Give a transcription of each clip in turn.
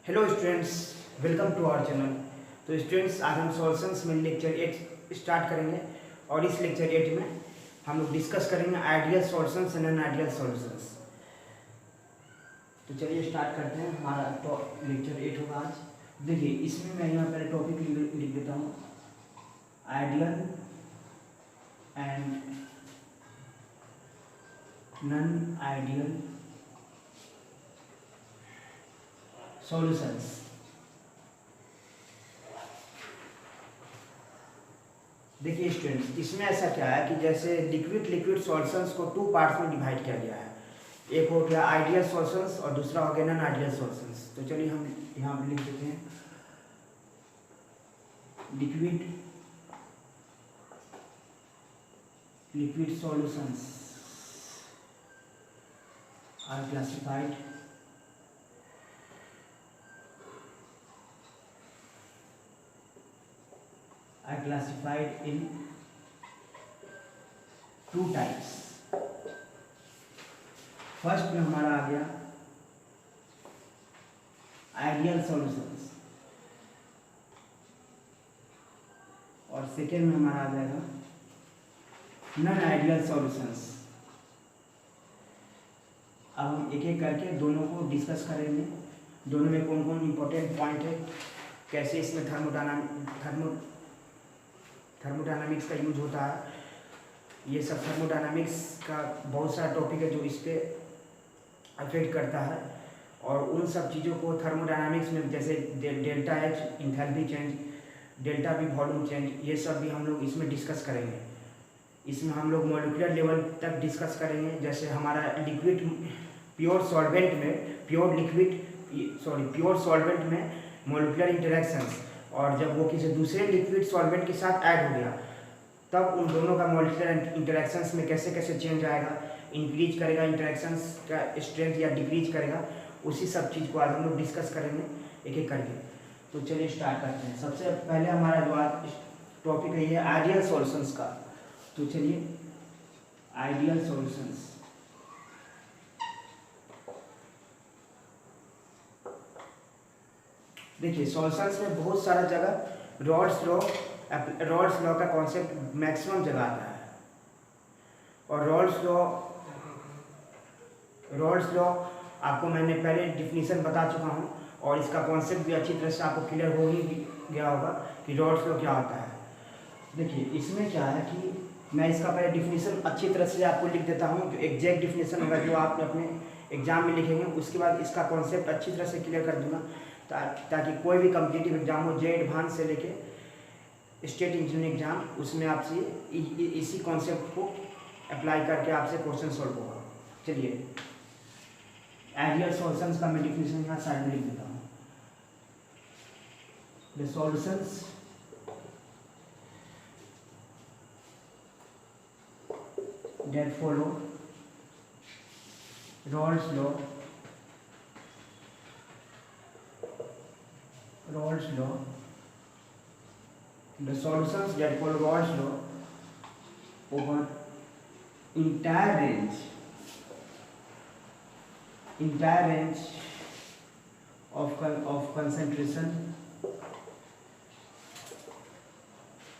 Hello students, welcome to our channel. तो students, आज हम सॉल्यूशंस में लेक्चर 8 स्टार्ट करेंगे और इस लेक्चर 8 में हम लोग डिस्कस करेंगे ideal solutions and non ideal solutions. तो चलिए स्टार्ट करते हैं। हमारा तो लेक्चर 8 होगा आज। देखिए, इसमें मैं यहाँ पर टॉपिक लिख देता हूँ, ideal and non ideal solutions. देखिए स्टूडेंट्स, इसमें ऐसा क्या है कि जैसे लिक्विड सॉल्यूशंस को 2 पार्ट्स में डिवाइड किया गया है। एक हो गया आइडियल सॉल्यूशंस और दूसरा हो गया नॉन आइडियल सॉल्यूशंस। तो चलिए हम यहाँ पे लिख देते हैं, liquid solutions are classified in 2 types। First में हमारा आ गया आइडियल सॉल्यूशंस और सेकेंड में हमारा आ जाएगा नॉन आइडियल सॉल्यूशंस। अब हम एक एक करके दोनों को डिस्कस करेंगे, दोनों में कौन कौन इंपॉर्टेंट पॉइंट है, कैसे इसमें थर्मोडायनामिक्स का यूज होता है। ये सब थर्मोडायनामिक्स का बहुत सारा टॉपिक है जो इस पर अफेक्ट करता है, और उन सब चीज़ों को थर्मोडायनामिक्स में जैसे delta H enthalpy change, delta B volume change, ये सब भी हम लोग इसमें डिस्कस करेंगे। इसमें हम लोग मॉलिक्यूलर लेवल तक डिस्कस करेंगे। जैसे हमारा लिक्विड प्योर सॉल्वेंट में मॉलिक्यूलर इंटरेक्शंस, और जब वो किसी दूसरे लिक्विड सॉल्वेंट के साथ ऐड हो गया तब उन दोनों का मॉलिक्यूलर इंटरेक्शंस में कैसे कैसे चेंज आएगा, इंक्रीज करेगा इंटरेक्शंस का स्ट्रेंथ या डिक्रीज करेगा, उसी सब चीज़ को आज हम लोग डिस्कस करेंगे एक एक करके। तो चलिए स्टार्ट करते हैं। सबसे पहले हमारा जो आज टॉपिक है ये आइडियल सॉल्यूशंस का। तो चलिए आइडियल सॉल्यूशंस। देखिए, सॉल्यूशंस में बहुत सारा जगह रॉल्स लॉ का कॉन्सेप्ट मैक्सिमम जगह आता है, और रॉल्स लॉ आपको मैंने पहले डिफिनीशन बता चुका हूँ, और इसका कॉन्सेप्ट भी अच्छी तरह से आपको क्लियर हो ही गया होगा कि रॉल्स लॉ क्या होता है। देखिए, इसमें क्या है कि मैं इसका पहले डिफिनीशन अच्छी तरह से आपको लिख देता हूँ, जो एग्जैक्ट डिफिनीशन होगा जो आप अपने एग्जाम में लिखेंगे, उसके बाद इसका कॉन्सेप्ट अच्छी तरह से क्लियर कर दूंगा, ताकि कोई भी कम्पिटिटिव एग्जाम हो, जे एडवांस से लेके स्टेट इंजीनियरिंग एग्जाम, उसमें आपसे इसी कॉन्सेप्ट को अप्लाई करके आपसे क्वेश्चन सॉल्व होगा। चलिए, आइडियल सॉल्यूशंस का मैं डिफिनीशन यहाँ साइड में लिख देता हूँ। The solutions that follow Raoult's law the solutions that follow Raoult's law over entire range of concentration.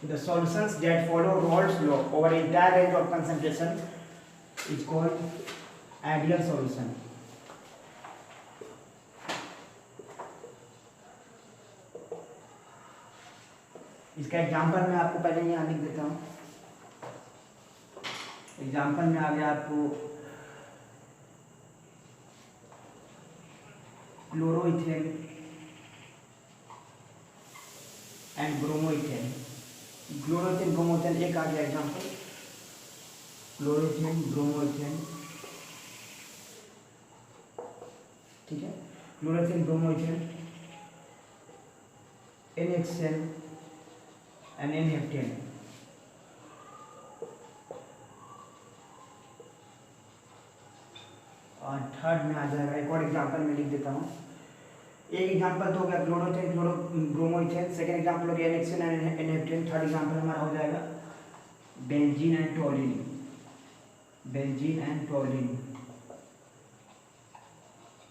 The solutions that follow Raoult's law over entire range of concentration is called ideal solution. इसका example मैं आपको पहले यहाँ लिख देता हूँ। Example में आ गया आपको क्लोरोइथेन एंड ब्रोमोइथेन। क्लोरोथेन ब्रोमोथेन एक आ गया एग्जाम्पल, क्लोरोथेन ब्रोमोथेन, ठीक है। Chloroethane ब्रोमोथेन, NHCl and NH10। और थर्ड में आ जाएगा, एक और एग्जाम्पल में लिख देता हूँ। एक एग्जाम्पल तो हो गया क्लोरोथेन ब्रोमोइथेन, सेकेंड एग्जाम्पल हो गया NHCl and NH10, third example हमारा हो जाएगा बेंजीन एंड टोलिन।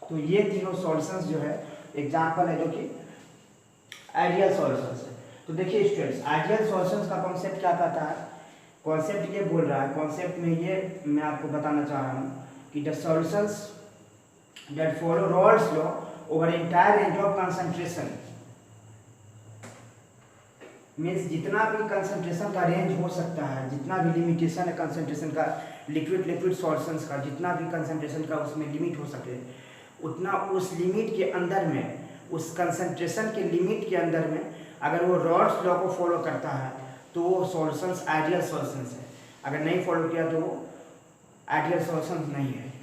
तो ये तीनों सॉल्यूशंस जो है एग्जाम्पल है जो कि आइडियल सॉल्यूशंस है। तो देखिए स्टूडेंट्स, आइडियल सॉल्यूशंस का कॉन्सेप्ट क्या कहता है, कॉन्सेप्ट ये बोल रहा है, कॉन्सेप्ट में ये मैं आपको बताना चाह रहा हूँ कि the solutions that follow Raoult's law over entire range of concentration, means जितना भी कंसंट्रेशन का रेंज हो सकता है, जितना भी लिमिटेशन है कंसंट्रेशन का, लिक्विड सॉल्यूशंस का जितना भी कंसंट्रेशन का उसमें लिमिट हो सके, उतना उस लिमिट के अंदर में, उस कंसंट्रेशन के लिमिट के अंदर में अगर वो रॉल्स लॉ को फॉलो करता है तो वो सॉल्यूशंस आइडियल सॉल्यूशंस है। अगर नहीं फॉलो किया तो वो आइडियल सॉल्यूशंस नहीं है।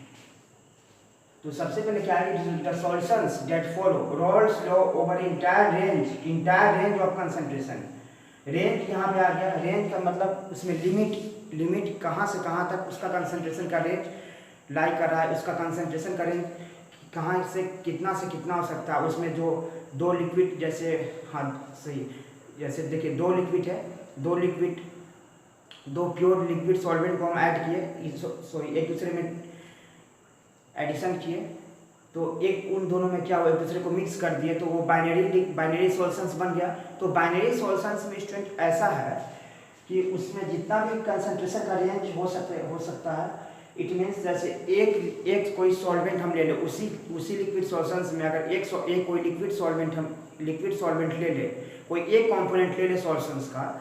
तो सबसे पहले क्या है, the solutions that follow Raoult's law over entire range of concentration. Range यहाँ पे आ गया, रेंज का मतलब उसमें लिमिट कहाँ से कहाँ तक उसका कंसंट्रेशन का रेंज लाई कर रहा है, उसका कंसंट्रेशन का रेंज कहाँ से कितना हो सकता है। उसमें जो दो लिक्विड, जैसे हाँ सही, जैसे देखिए दो लिक्विड है, दो प्योर लिक्विड सॉल्वेंट को हम ऐड किए, एक दूसरे में एडिशन किए, तो एक उन दोनों में क्या हुआ, एक दूसरे को मिक्स कर दिए तो वो बाइनरी सॉल्यूशंस बन गया। तो बाइनरी सॉल्यूशंस में स्टूडेंट ऐसा है कि उसमें जितना भी कंसंट्रेशन का रेंज हो सकता है, इट मीन्स जैसे एक कोई सॉल्वेंट हम ले लें, उसी लिक्विड सॉल्यूशंस में अगर एक कोई लिक्विड सॉल्वेंट ले ले, कोई एक कंपोनेंट ले ले सॉल्यूशंस का,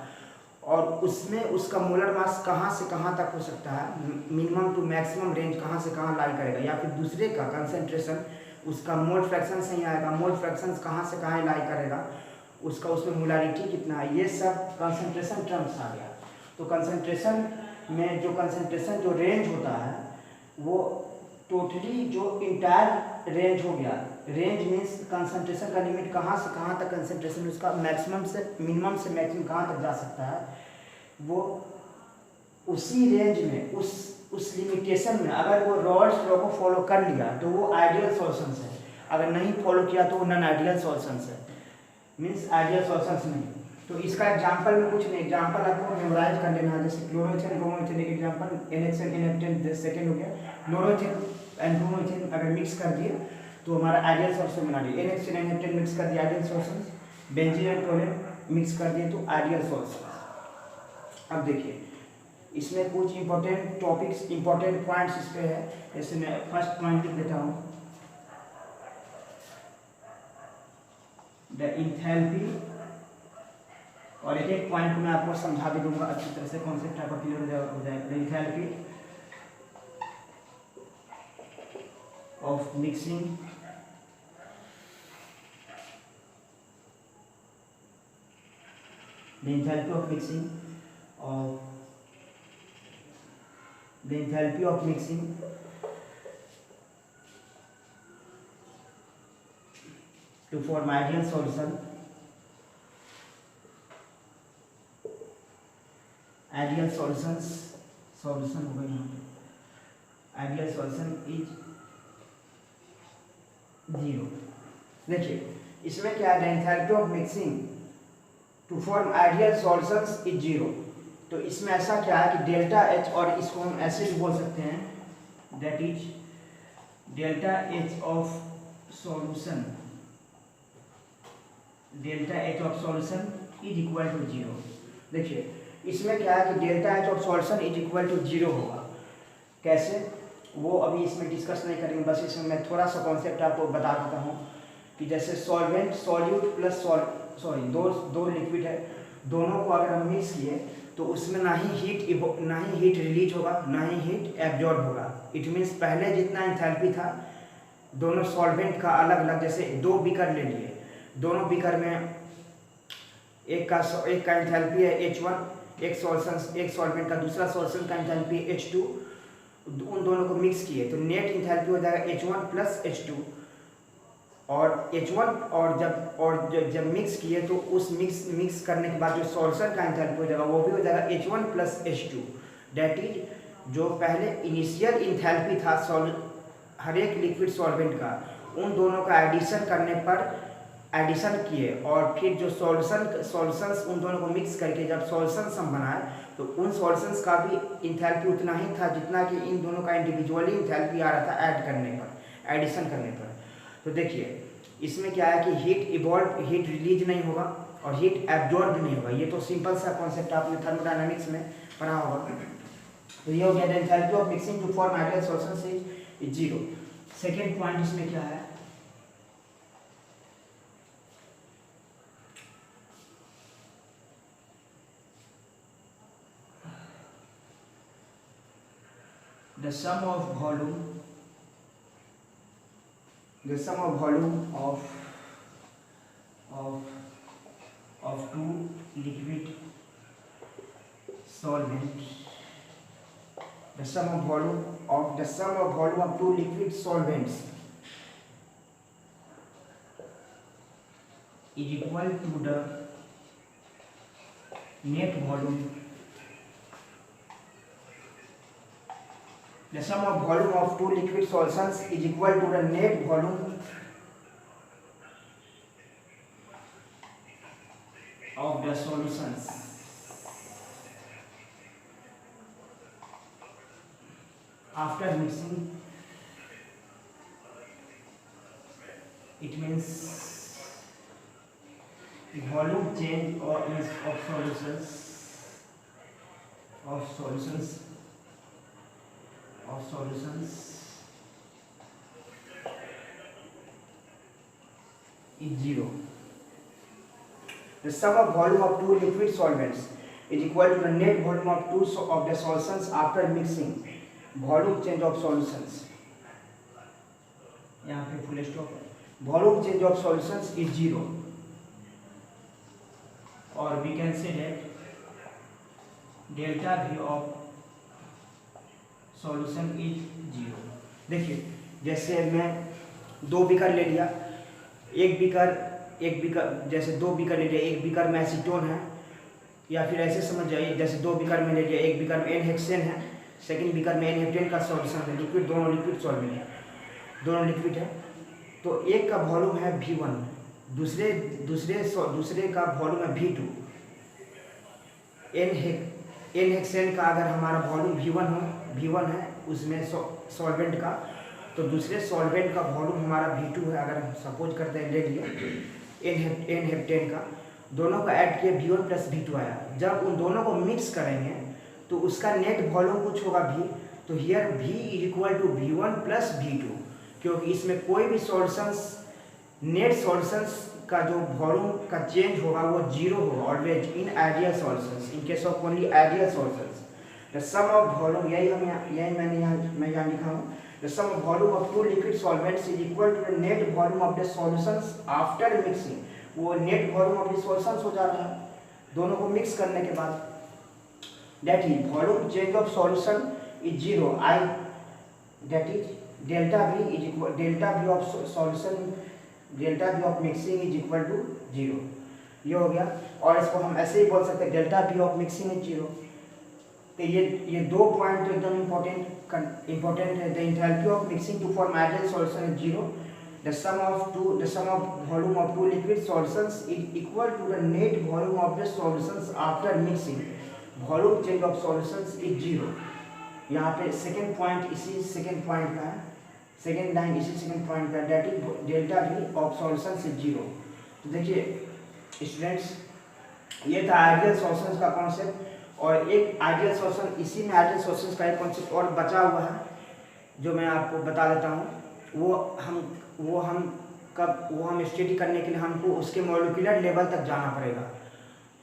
और उसमें उसका मोलर मास कहाँ से कहाँ तक हो सकता है, मिनिमम टू मैक्सिमम रेंज कहाँ से कहाँ लाई करेगा, या फिर दूसरे का कंसंट्रेशन उसका मोल फ्रैक्शन सही आएगा, मोल फ्रैक्शन कहाँ से कहाँ लाई करेगा, उसका उसमें मोलारिटी कितना है, ये सब कंसंट्रेशन टर्म्स आ गया। तो कंसंट्रेशन में जो रेंज होता है वो टोटली जो इंटायर रेंज हो गया, रेंज मीन्स कंसंट्रेशन का लिमिट कहाँ से कहाँ तक कंसंट्रेशन उसका मिनिमम से मैक्सिमम कहाँ तक जा सकता है, वो उसी रेंज में उस लिमिटेशन में अगर वो रॉल्स लॉ को फॉलो कर लिया तो वो आइडियल सॉल्यूशंस है, अगर नहीं फॉलो किया तो वो नॉन आइडियल सॉल्यूशंस है, मीन्स आइडियल सॉल्यूशंस नहीं। तो इसका एग्जांपल में कुछ नहीं, एग्जांपल आपको मेमोराइज कर लेना है। जैसे क्लोरोथेन ब्रोमोथेन एक एग्जांपल, NH NF10 सेकंड हो गया, क्लोरोथेन एंड ब्रोमोथेन अगर मिक्स कर दिए तो हमारा आइडियल सॉल्यूशन बना दिया। NH NF10 मिक्स कर दिया ideal solution, benzene and Tollens mix कर दिए तो आइडियल सॉल्यूशन। अब देखिए इसमें कुछ इंपॉर्टेंट टॉपिक्स, इंपॉर्टेंट पॉइंट्स इस पे है। जैसे मैं फर्स्ट पॉइंट लिख देता हूँ, द इंथैल्पी, और एक पॉइंट को मैं आपको समझा भी दूंगा अच्छी तरह से, कॉन्सेप्ट आपका क्लियर हो जाएगा। Enthalpy of mixing the enthalpy of mixing to form ideal solution is 0। देखिए इसमें क्या है, enthalpy of mixing two form ideal solutions is 0। तो इसमें ऐसा क्या है कि डेल्टा H, और इसको हम ऐसे भी बोल सकते हैं, that is delta H of solution is equal to 0। देखिए इसमें क्या है कि delta H of solution is equal to 0 होगा। कैसे, वो अभी इसमें डिस्कस नहीं करेंगे, बस इसमें मैं थोड़ा सा कॉन्सेप्ट आपको बता देता हूँ कि जैसे सॉल्वेंट, सॉल्यूट प्लस दो लिक्विड है, दोनों को अगर हम मिक्स किए तो उसमें ना ही हीट रिलीज होगा, ना ही हीट एब्जॉर्ब होगा। इट मीन्स पहले जितना एंथैल्पी था दोनों सॉल्वेंट का अलग अलग, जैसे दो बीकर ले लिए, दोनों बीकर में एक का एंथैल्पी है H1, एक सॉल्वेंट का दूसरा सॉल्यूशन का एंथैल्पी H2, उन दोनों को मिक्स किए तो नेट एंथैल्पी हो जाएगा H1 प्लस H2, और H1 और जब मिक्स किए तो उस मिक्स करने के बाद जो सॉल्यूशन का एंथैल्पी हो जाएगा वो भी हो जाएगा H1 plus H2। That is जो पहले इनिशियल एंथैल्पी था हर एक लिक्विड सॉल्वेंट का, उन दोनों का एडिशन करने पर एडिशन किए, और फिर जो सॉल्यूशंस उन दोनों को मिक्स करके जब सॉल्यूशंस हम बनाए तो उन सॉल्यूशंस का भी एंथैल्पी उतना ही था जितना कि इन दोनों का इंडिविजुअली एंथैल्पी आ रहा था ऐड करने पर, एडिशन करने पर। तो देखिए इसमें क्या है कि हीट रिलीज नहीं होगा और हीट एब्जॉर्ब भी नहीं होगा। ये तो सिंपल सा कॉन्सेप्ट आपने थर्मोडायनामिक्स में पढ़ा होगा। तो ये हो गया the enthalpy of mixing two form ideal solutions is 0। Second point इसमें क्या है, the sum of volume of two liquid solvents, the sum of volume of two liquid solvents is equal to the net volume. The sum of volume of two liquid solutions is equal to the net volume of the solutions. After mixing, it means volume change of solutions is 0. The sum of volume of two liquid solvents is equal to the net volume of the solutions after mixing. Volume change of solutions, यहाँ पे full stop है। Volume change of solutions is 0, or we can say that delta V of solution is 0। देखिए जैसे मैं 2 beaker ले लिया, एक beaker जैसे 2 बीकर ले लिया, एक बीकर में एसीटोन है, या फिर ऐसे समझ जाइए जैसे 2 बीकर में ले लिया, एक बीकर में एन हेक्सेन है, सेकेंड बीकर में एन हेप्टेन का सॉल्यूशन है, लिक्विड, दोनों लिक्विड सॉल्वेंट है, दोनों लिक्विड है। तो एक का वॉल्यूम है V1, दूसरे का वॉल्यूम है V2। एन हेक्सेन का अगर हमारा वॉल्यूम V1 है उसमें सॉल्वेंट का, तो दूसरे सॉल्वेंट का वॉल्यूम हमारा V2 है। अगर हम सपोज करते हैं ले लिए एन हेप्टेन का, दोनों का ऐड किया V1 प्लस V2 आया। जब उन दोनों को मिक्स करेंगे तो उसका नेट वॉल्यूम कुछ होगा V, तो here V is equal to V1 plus V2, क्योंकि इसमें कोई भी सॉल्यूशंस, नेट सॉल्यूशंस का जो वॉल्यूम का चेंज होगा वो 0 होगा always in ideal solutions, in case of only ideal solutions. The sum of volume, मैं यहाँ लिखा हूँ, the sum of volume of two liquid solvents is equal to the net volume of the solutions after mixing. वो net volume of the solutions हो जा रहा है दोनों को मिक्स करने के बाद। That is volume change of solution is 0. That is delta V of solution, delta V of mixing is equal to 0। ये हो गया। और इसको हम ऐसे ही बोल सकते हैं delta V of mixing is 0। तो ये 2 पॉइंट तो एकदम इम्पोर्टेंट है। The enthalpy of mixing two form ideal solution is 0। The sum of volume of two liquid solutions is equal to the net volume of the solutions after mixing। Volume change of solutions is 0। यहाँ पे second point इसी second point का है, second line इसी second point का, that is delta V of solutions is 0। तो देखिए students, ये था आइडियल सॉल्यूशंस का कॉन्सेप्ट। और एक आइडियल सॉल्यूशन, इसी में आइडियल सॉल्यूशंस का एक कॉन्सेप्ट और बचा हुआ है जो मैं आपको बता देता हूँ। वो हम स्टडी करने के लिए हमको उसके मॉलिक्यूलर लेवल तक जाना पड़ेगा।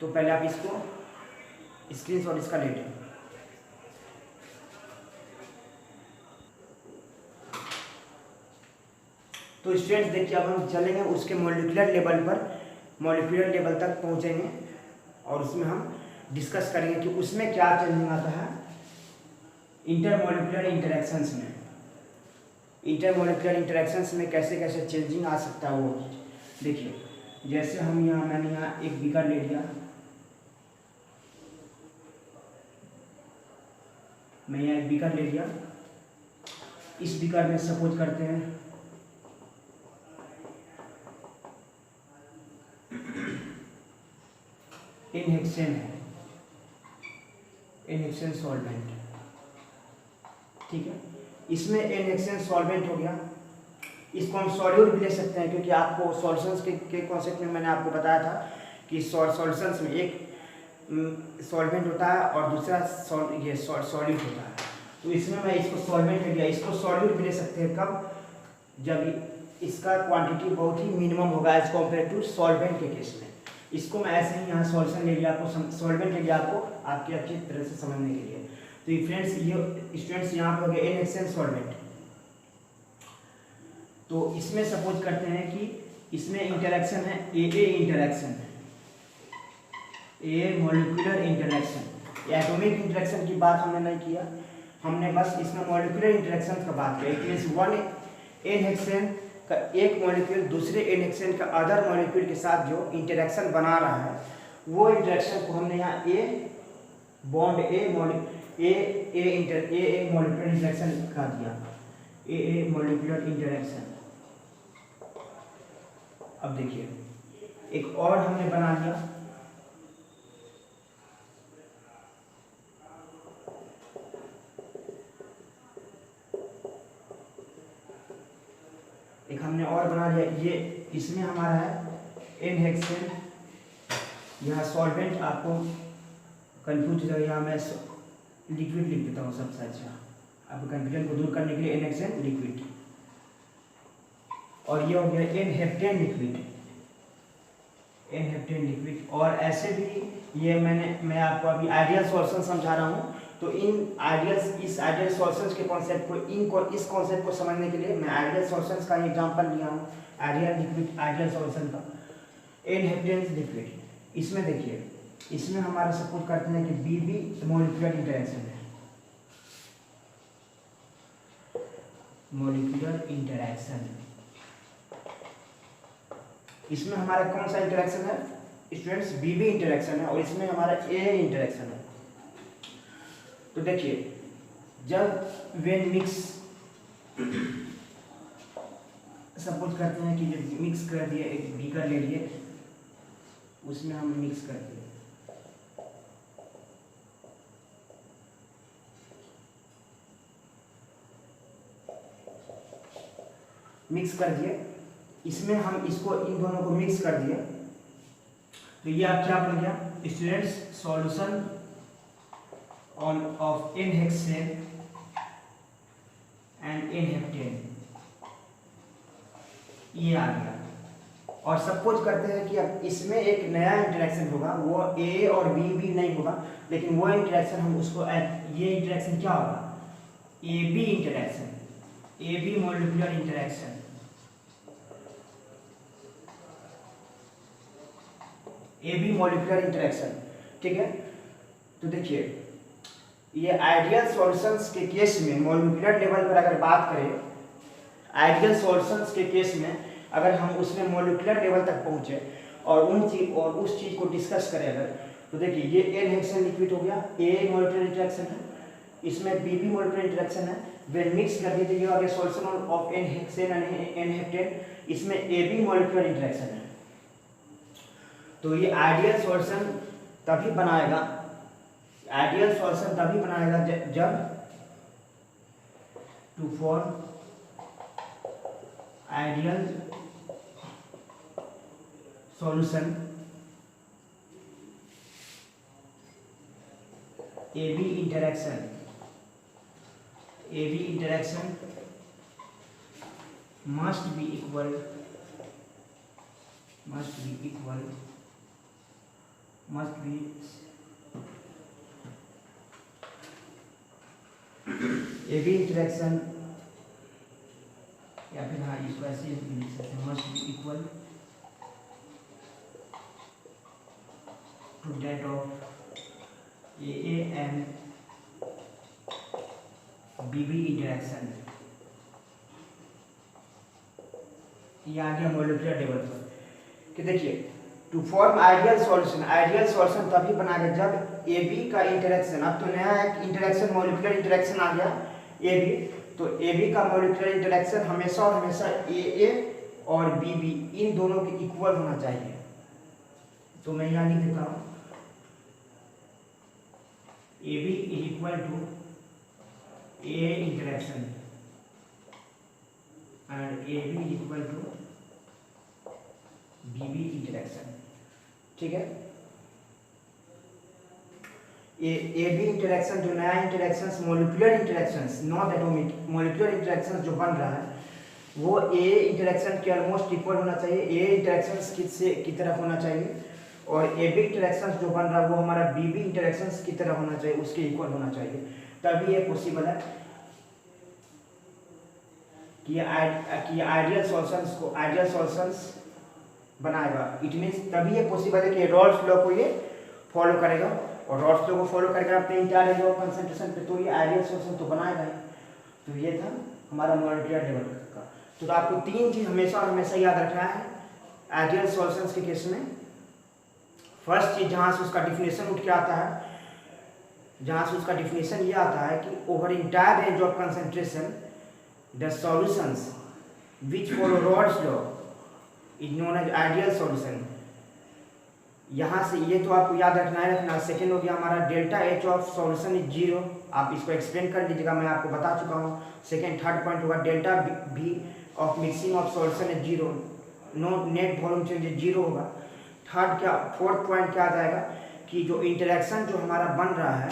तो पहले आप इसको स्क्रीनशॉट इसका ले लें। तो स्टूडेंट्स देखिए अब हम चलेंगे उसके मॉलिक्यूलर लेवल तक पहुंचेंगे और उसमें हम डिस्कस करेंगे कि उसमें क्या चेंजिंग आता है इंटरमॉलिक्यूलर इंटरेक्शंस में कैसे कैसे चेंजिंग आ सकता है वो। देखिए जैसे मैंने यहाँ एक बीकर ले लिया, मैं यहाँ एक बीकर ले लिया, इस बीकर में सपोज करते हैं इनहेक्सेन है, इनहेक्सेन सॉल्वेंट, ठीक है। इसमें इनहेक्सेन सॉल्वेंट हो गया, इसको हम सॉल्यूट भी ले सकते हैं, क्योंकि आपको सॉल्यूशंस के कॉन्सेप्ट में मैंने आपको बताया था कि सॉल्यूशंस में एक सॉल्वेंट होता है और दूसरा सॉल्यूट होता है। तो इसमें मैं इसको सॉल्वेंट ले लिया, इसको सॉल्यूट भी ले सकते हैं कब, जब इसका क्वांटिटी बहुत ही मिनिमम होगा एज कम्पेयर टू सॉल्वेंट के केस में। इसको मैं ऐसे ही यहाँ सॉल्यूशन ले लिया, आपको सॉल्वेंट ले लिया आपको आपके अच्छी तरह से समझने के लिए। तो ये फ्रेंड्स, ये स्टूडेंट्स यहाँ पर हो गया NaCN सॉल्वेंट। तो इसमें सपोज करते हैं कि इसमें इंटरेक्शन है AA इंटरेक्शन है, ए मॉलिक्यूलर इंटरेक्शन। एटॉमिक इंटरेक्शन की बात हमने नहीं किया, हमने बस इसमें मॉलिक्यूलर इंटरेक्शन का बात किया। इट मीन्स वन NHCN का एक मॉलिक्यूल दूसरे NHCN का अदर मॉलिक्यूल के साथ जो इंटरेक्शन बना रहा है, वो इंटरेक्शन को हमने यहाँ a bond A molecular interaction लिखा दिया, ए मॉलिक्यूलर इंटरेक्शन। अब देखिए एक और हमने बना दिया, एक हमने और बना लिया, ये इसमें हमारा है NHCN। यहाँ सॉल्वेंट आपको कंफ्यूज हो जाएगा, यहाँ मैं लिक्विड लिख देता हूँ सबसे अच्छा, आपको कंफ्यूजन को दूर करने के लिए NHCN लिक्विड। और ये हो गया N-हेप्टेन लिक्विड, N-हेप्टेन लिक्विड। और ऐसे भी ये मैं आपको अभी आइडियल सॉल्यूशन समझा रहा हूँ, तो इस आइडियल सॉल्यूशंस के कॉन्सेप्ट को इस कॉन्सेप्ट को समझने के लिए मैं आइडियल सॉल्यूशंस का एग्जांपल लिया हूँ, आइडियल सॉल्यूशन का N-हेप्टेन लिक्विड। इसमें देखिए, इसमें हमारा सपोज करते हैं कि BB मॉलिक्यूलर इंटरेक्शन है, मॉलिक्यूलर इंटरेक्शन। इसमें हमारा कौन सा इंटरेक्शन है स्टूडेंट्स? BB इंटरेक्शन है, और इसमें हमारा AA इंटरेक्शन है। तो देखिए, जब वेन मिक्स सपोज करते हैं कि जब मिक्स कर दिए, एक बीकर ले लिए, उसमें हम मिक्स कर दिए, इसमें हम इसको इन दोनों को मिक्स कर दिए, तो ये आप क्या बन गया students? Solution of NHCN and N heptane, ये आ गया। और सपोज करते हैं कि अब इसमें एक नया इंटरेक्शन होगा, वो A और B नहीं होगा, लेकिन वो इंटरेक्शन हम उसको ये इंटरेक्शन क्या होगा? AB interaction, AB molecular interaction. AB molecular interaction, ठीक है। तो देखिए, ये आइडियल सॉल्यूशंस के केस में मॉलिक्यूलर लेवल पर अगर बात करें, आइडियल सॉल्यूशंस के केस में अगर हम उसमें मॉलिक्यूलर लेवल तक पहुंचे और उस चीज को डिस्कस करें अगर, तो देखिए ये N-हेक्सेन लिक्विड हो गया, AA मॉलिक्यूलर इंटरेक्शन है, इसमें BB मॉलिक्यूलर इंटरेक्शन है। वेन मिक्स कर दीजिए और सॉल्यूशन ऑफ N-हेक्सेन एंड N-हेप्टेन, इसमें AB मॉलिक्यूलर इंटरेक्शन है। तो ये आइडियल सॉल्यूशन तभी बनाएगा जब to form ideal solution AB interaction must be equal AB interaction, या फिर हाँ इसको ऐसे लिख सकते हैं, must be equal to that of AA and BB interaction. ये आ गया मॉलिक्यूलर लेवल पर कि देखिए, टू फॉर्म आइडियल सॉल्यूशन तभी बनाएगा जब AB का इंटरेक्शन, अब तो नया एक इंटरेक्शन मॉलिक्यूलर इंटरेक्शन आ गया AB, तो AB का मॉलिक्यूलर इंटरेक्शन हमेशा और हमेशा AA और BB इन दोनों के इक्वल होना चाहिए। तो मैं यहाँ लिख देता हूँ AB is equal to AA interaction and A B equal to B B interaction. ठीक है, ए बी इंटरेक्शन जो नया interaction molecular interaction not atomic molecular interaction जो बन रहा है वो ए इंटरेक्शन के ऑलमोस्ट इक्वल होना चाहिए, ए इंटरेक्शन किससे की तरफ होना चाहिए, और ए बी इंटरेक्शन जो बन रहा है वो हमारा बी बी इंटरेक्शन की तरफ होना चाहिए, उसके इक्वल होना चाहिए, तभी ये पॉसिबल है कि आइडियल सॉल्यूशंस को आइडियल सॉल्यूशंस बनाएगा। इट मीन्स तभी ये पॉसिबल है कि रॉल्स लॉ को ये फॉलो करेगा, और रॉल्स लॉ को फॉलो करके अपने इंटायर लॉ ऑफ कंसंट्रेशन पे तो ये आइडियल सॉल्यूशन तो बनाएगा ही। तो ये था हमारा मॉलिक्यूलर लेवल का। तो आपको तीन चीज हमेशा हमेशा याद रखना है आइडियल सॉल्यूशंस के केस में। फर्स्ट चीज जहाँ से उसका डिफिनेशन उठ के आता है, जहाँ से उसका डिफिनेशन ये आता है कि over entire range of concentration the solutions which follow Raoult's law is known as ideal solution. यहाँ से ये तो आपको याद रखना है। सेकेंड हो गया हमारा delta H of solution is zero, आप इसको एक्सप्लेन कर लीजिएगा, मैं आपको बता चुका हूँ। सेकेंड थर्ड पॉइंट होगा डेल्टा भी of mixing of solution is zero, no net volume change is zero होगा। फोर्थ पॉइंट क्या आ जाएगा कि जो इंटरेक्शन जो हमारा बन रहा है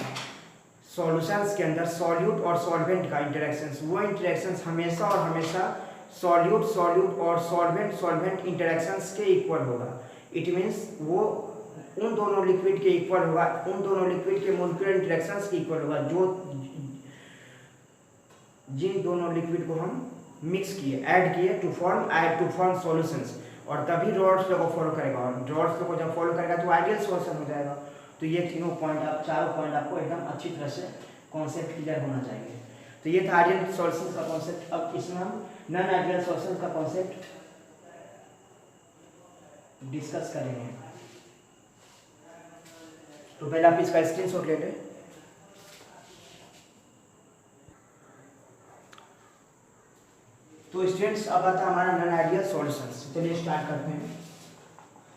सॉल्यूशंस के अंदर सॉल्यूट और सॉल्वेंट का इंटरेक्शंस, वो इंटरेक्शंस हमेशा और हमेशा सॉल्यूट सॉल्यूट और सॉल्वेंट सॉल्वेंट इंटरेक्शंस के इक्वल होगा। इट मीन्स वो उन दोनों लिक्विड के इक्वल होगा, उन दोनों लिक्विड के मोलिक्यूलर इंटरेक्शंस के इक्वल होगा जो जिन दोनों लिक्विड को हम मिक्स किए ऐड किए टू फॉर्म सॉल्यूशंस, और तभी रॉल्स लॉ को फॉलो करेगा, और रॉल्स लॉ को जब फॉलो करेगा तो आइडियल सॉल्यूशन हो जाएगा। तो ये तीनों पॉइंट चारों पॉइंट आपको एकदम अच्छी तरह से कॉन्सेप्ट क्लियर होना चाहिए। तो ये था आइडियल सॉल्यूशंस का कॉन्सेप्ट। अब इसमें हम नॉन आइडियल सॉल्यूशंस का कॉन्सेप्ट डिस्कस करेंगे। तो पहले आप इसका स्क्रीनशॉट ले लें। तो स्टूडेंट्स अब आता है हमारा नॉन आइडियल सॉल्यूशंस। चलिए स्टार्ट करते हैं।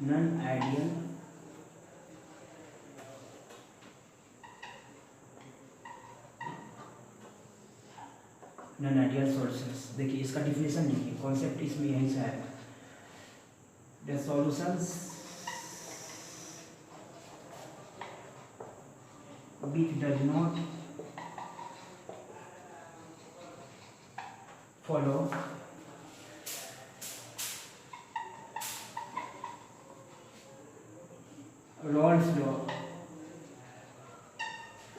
Non ideal solutions. देखिए इसका डिफिनेशन लिखिए, कॉन्सेप्ट इसमें यही से है। The solutions which does not follow Rolle's law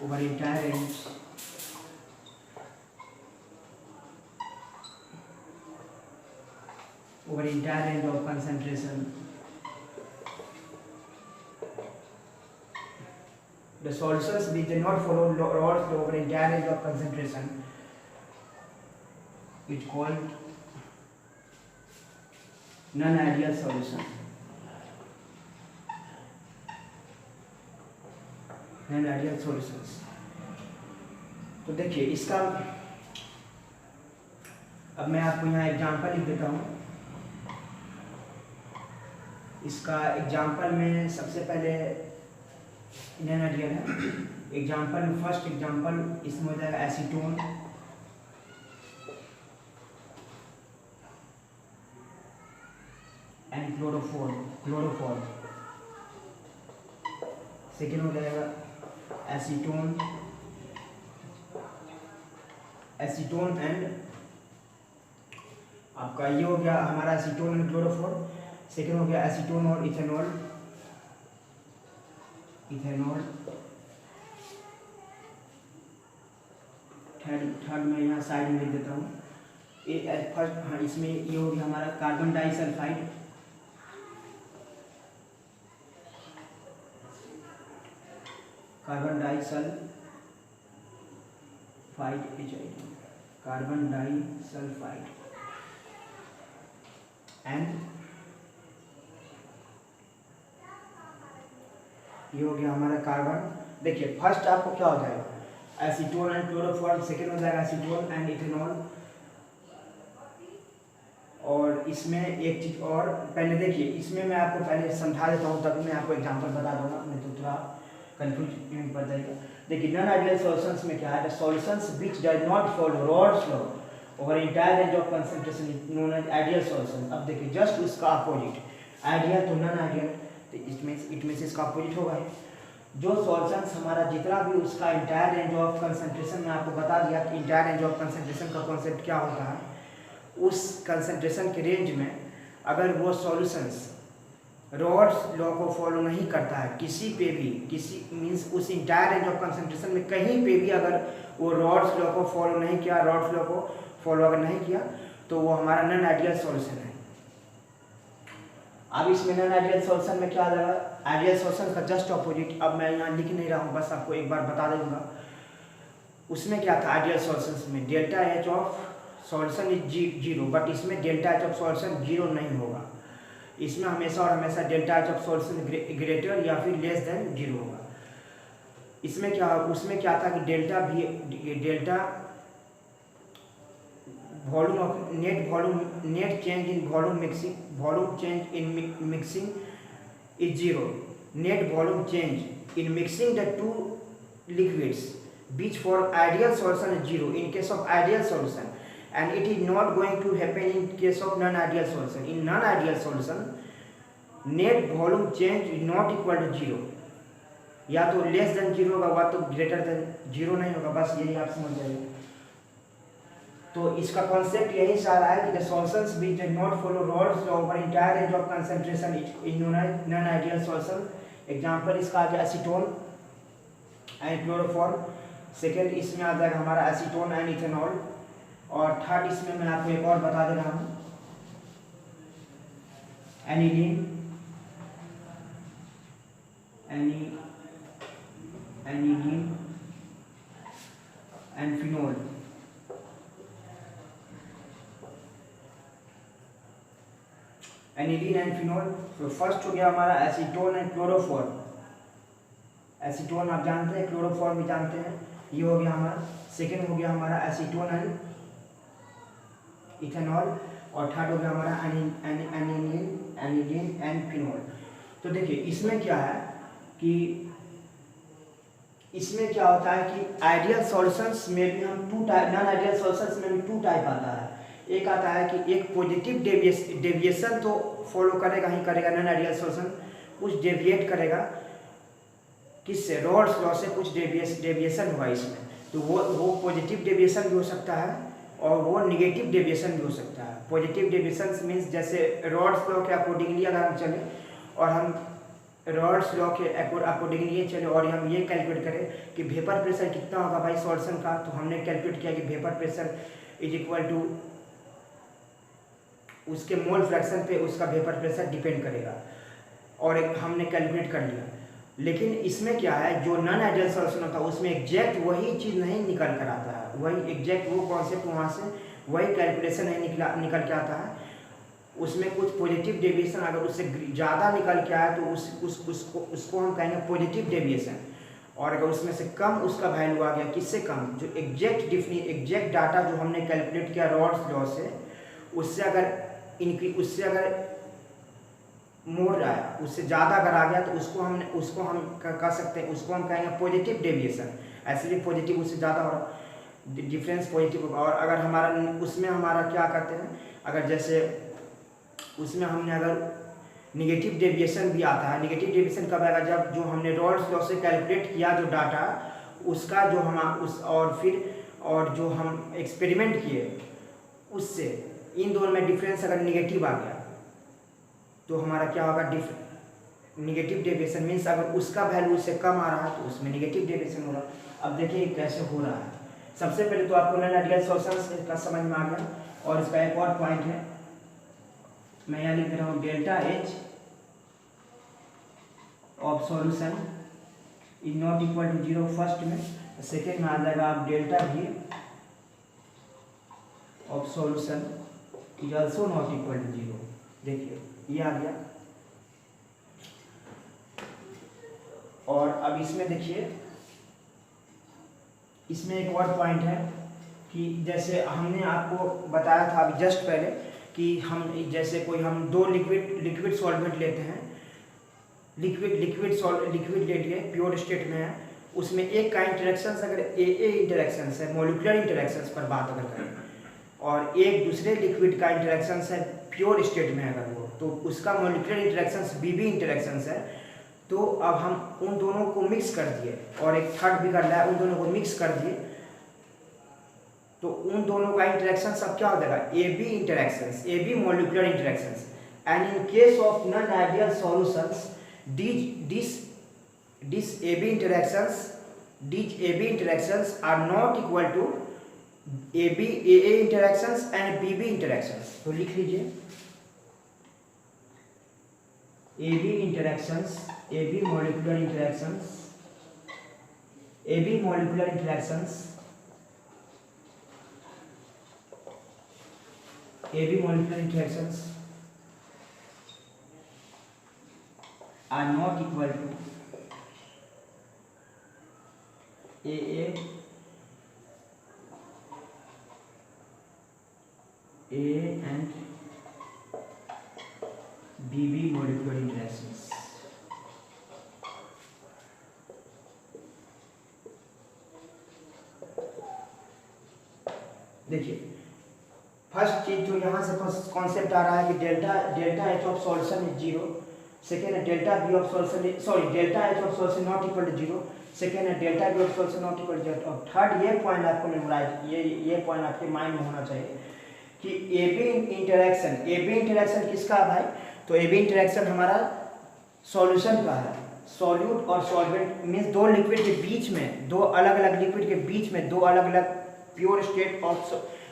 over entire range of concentration. The solutions which do not follow Rolle's law over entire range of concentration is called non-ideal solution. Non-ideal solutions. तो देखिए इसका अब मैं आपको यहाँ example लिख देता हूँ। इसका एग्जांपल में सबसे पहले नॉन आइडियल है। एग्जांपल में फर्स्ट एग्जांपल इसमें हो जाएगा एसीटोन एंड क्लोरोफॉर्म। सेकेंड हो जाएगा एसीटोन एंड आपका ये हो गया हमारा एसीटोन एंड क्लोरोफॉर्म। सेकेंड हो गया एसीटोन और इथेनॉल। थर्ड में यहाँ साइड में लिख देता हूँ। फर्स्ट हाँ इसमें ये हो गया हमारा carbon disulphide. Carbon disulphide and ये हो गया हमारा कार्बन। देखिए फर्स्ट आपको क्या हो जाएगा एसीटोन एंड क्लोरोफॉर्म, सेकेंड हो जाएगा एसीटोन एंड इथेनॉल। और इसमें एक चीज और पहले देखिए, इसमें मैं आपको पहले समझा देता हूँ तभी मैं आपको एग्जांपल बता दूंगा, नहीं तो थोड़ा कंफ्यूज पड़ जाएगा। देखिए नॉन आइडियल सॉल्यूशंस में क्या है, the solutions which does not follow Raoult's law और entire range of concentration is known as ideal solution. अब देखिए जस्ट उसका अपोजिट, आइडियल तो नॉन आइडियल, तो इसमें से इसका अपोजिट होगा। जो सॉल्यूशंस हमारा जितना भी उसका इंटायर रेंज ऑफ कंसंट्रेशन, में आपको बता दिया कि इंटायर रेंज ऑफ कंसंट्रेशन का कॉन्सेप्ट क्या होता है। उस कंसंट्रेशन के रेंज में अगर वो सॉल्यूशंस रॉड्स लॉ को फॉलो नहीं करता है किसी पे भी, किसी मीन्स उस इंटायर रेंज ऑफ कंसंट्रेशन में कहीं पे भी अगर वो रॉड्स लॉ को फॉलो नहीं किया, रॉड्स लॉ को फॉलो अगर नहीं किया, तो वो हमारा नॉन आइडियल सॉल्यूशन है। अब इसमें नॉन आइडियल सॉल्यूशन में क्या लगा, आइडियल सॉल्यूशन का जस्ट अपोजिट। अब मैं यहाँ लिख नहीं रहा हूँ, बस आपको एक बार बता दूंगा। उसमें क्या था आइडियल सॉल्यूशन में, delta H of solution is zero, but इसमें delta H of solution zero नहीं होगा। इसमें हमेशा और हमेशा delta H of solution greater या फिर लेस देन जीरो होगा। इसमें क्या, उसमें क्या था कि delta volume of net change in volume change in mixing is zero. Net volume change in mixing the two liquids which for ideal solution is zero in case of ideal solution, and it is not going to happen in case of non-ideal solution. In non-ideal solution net volume change is not equal to zero, या तो less than zero होगा तो greater than zero नहीं होगा। बस यही आप समझ जाइए। तो इसका कॉन्सेप्ट यही सा रहा है कि the solutions which do not follow rods law over entire range of concentration is non ideal solution. Example इसका आ गया एसीटोन एंड क्लोरोफॉर्म। सेकेंड इसमें आ जाएगा हमारा एसीटोन एंड इथेनॉल। और थर्ड इसमें मैं आपको एक और बता दे रहा हूँ, aniline and phenol. Aniline and phenol. तो फर्स्ट हो गया हमारा एसीटोन एंड क्लोरोफॉर्म। एसीटोन आप जानते हैं, क्लोरोफॉर्म भी जानते हैं, ये हो गया हमारा। सेकेंड हो गया हमारा एसीटोन एंड इथेनॉल। और थर्ड हो गया हमारा एनिलीन एंड फिनोल। तो देखिए इसमें क्या है कि इसमें क्या होता है कि आइडियल सॉल्यूशंस में भी हम two type, non ideal solutions में भी टू टाइप आता है। एक आता है कि एक पॉजिटिव डेविएशन तो फॉलो करेगा ही करेगा नॉन आइडियल सॉल्यूशन, कुछ डेविएट करेगा किससे, रॉड्स लॉ से कुछ डेविएशन हुआ इसमें, तो वो पॉजिटिव डेविएशन भी हो सकता है और वो निगेटिव डेविएशन भी हो सकता है। पॉजिटिव डेविएशन मीन्स जैसे रॉड्स लॉ के अकॉर्डिंगली अगर हम चले और हम रॉड्स लॉ के अकॉर्डिंगली ये चले और हम ये कैलकुलेट करें कि वेपर प्रेशर कितना होगा भाई सॉल्यूशन का, तो हमने कैलकुलेट किया कि vapour pressure is equal to उसके मोल फ्रैक्शन पे उसका वेपर प्रेशर डिपेंड करेगा, और एक हमने कैलकुलेट कर लिया। लेकिन इसमें क्या है, जो नॉन आइडियल सॉल्यूशन होता है उसमें एग्जैक्ट वही चीज़ नहीं निकल कर आता है, वही एग्जैक्ट वो कॉन्सेप्ट वहाँ से वही कैलकुलेशन नहीं निकल के आता है। उसमें कुछ पॉजिटिव डेविएशन अगर उससे ज़्यादा निकल के आया तो उसको हम कहेंगे पॉजिटिव डेविएशन, और अगर उसमें से कम उसका वैल्यू आ गया, किससे कम, जो एग्जैक्ट डाटा जो हमने कैलकुलेट किया रॉड्स लॉ से, उससे अगर मोर आया, उससे ज़्यादा अगर आ गया तो उसको हम कह सकते हैं, उसको हम कहेंगे पॉजिटिव डेविएशन। ऐसे भी पॉजिटिव उससे ज़्यादा हो रहा, डिफरेंस पॉजिटिव होगा। और अगर हमारा उसमें हमारा क्या करते हैं, अगर जैसे उसमें हमने अगर निगेटिव डेविएशन भी आता है, निगेटिव डेविएशन कब आएगा, जब जो हमने रॉड्स लॉ से कैलकुलेट किया जो डाटा उसका जो हम और जो हम एक्सपेरिमेंट किए उससे, इन दोनों में डिफरेंस अगर निगेटिव आ गया तो हमारा क्या होगा, निगेटिव डेविएशन मीन्स अगर उसका वैल्यू उससे कम आ रहा है तो उसमें निगेटिव डेविएशन होगा। अब देखिए कैसे हो रहा है। सबसे पहले तो आपको नॉन आइडियल सॉल्यूशंस का समझ में आ गया, और इसका एक और पॉइंट है, मैं यहाँ लिख रहा हूँ delta H of solution is not equal to zero first में। सेकेंड में आ जाएगा आप delta V of solution is also not equal to zero. देखिए ये आ गया। और अब इसमें देखिए, इसमें एक और पॉइंट है कि जैसे हमने आपको बताया था अभी जस्ट पहले कि हम जैसे हम दो लिक्विड सॉल्वेंट लेते हैं, लिक्विड ले लिए प्योर स्टेट में है, उसमें एक का इंटरेक्शन अगर ए इंटरेक्शन है, मोलिकुलर इंटरेक्शन पर बात अगर करें, और एक दूसरे लिक्विड का इंटरेक्शन है प्योर स्टेट में अगर वो, तो उसका मॉलिक्यूलर इंटरेक्शंस बीबी इंटरेक्शंस है। तो अब हम उन दोनों को मिक्स कर दिए और एक थर्ड भी कर रहा है, उन दोनों को मिक्स कर दिए तो उन दोनों का इंटरेक्शन सब क्या हो जाएगा, A B interactions, A B molecular interactions. And in case of non ideal solutions these AB interactions are not equal to AA interactions and BB interactions। तो लिख लीजिए AB interactions, AB molecular interactions, AB molecular interactions, AB molecular interactions are not equal to AA and BB molecular interactions। देखिए first चीज जो यहाँ से first concept आ रहा है कि delta H of solution is zero. Second है delta B of solution, sorry delta H of solution not equal to zero. Second है delta B of solution not equal to zero. और third ये point आपको memorize, ये point आपके mind में होना चाहिए कि ए बी इंटरेक्शन किसका है भाई, तो ए बी इंटरेक्शन हमारा सॉल्यूशन का है। सॉल्यूट और सॉल्वेंट मीन्स दो लिक्विड के बीच में, दो अलग अलग लिक्विड के बीच में, दो अलग अलग प्योर स्टेट ऑफ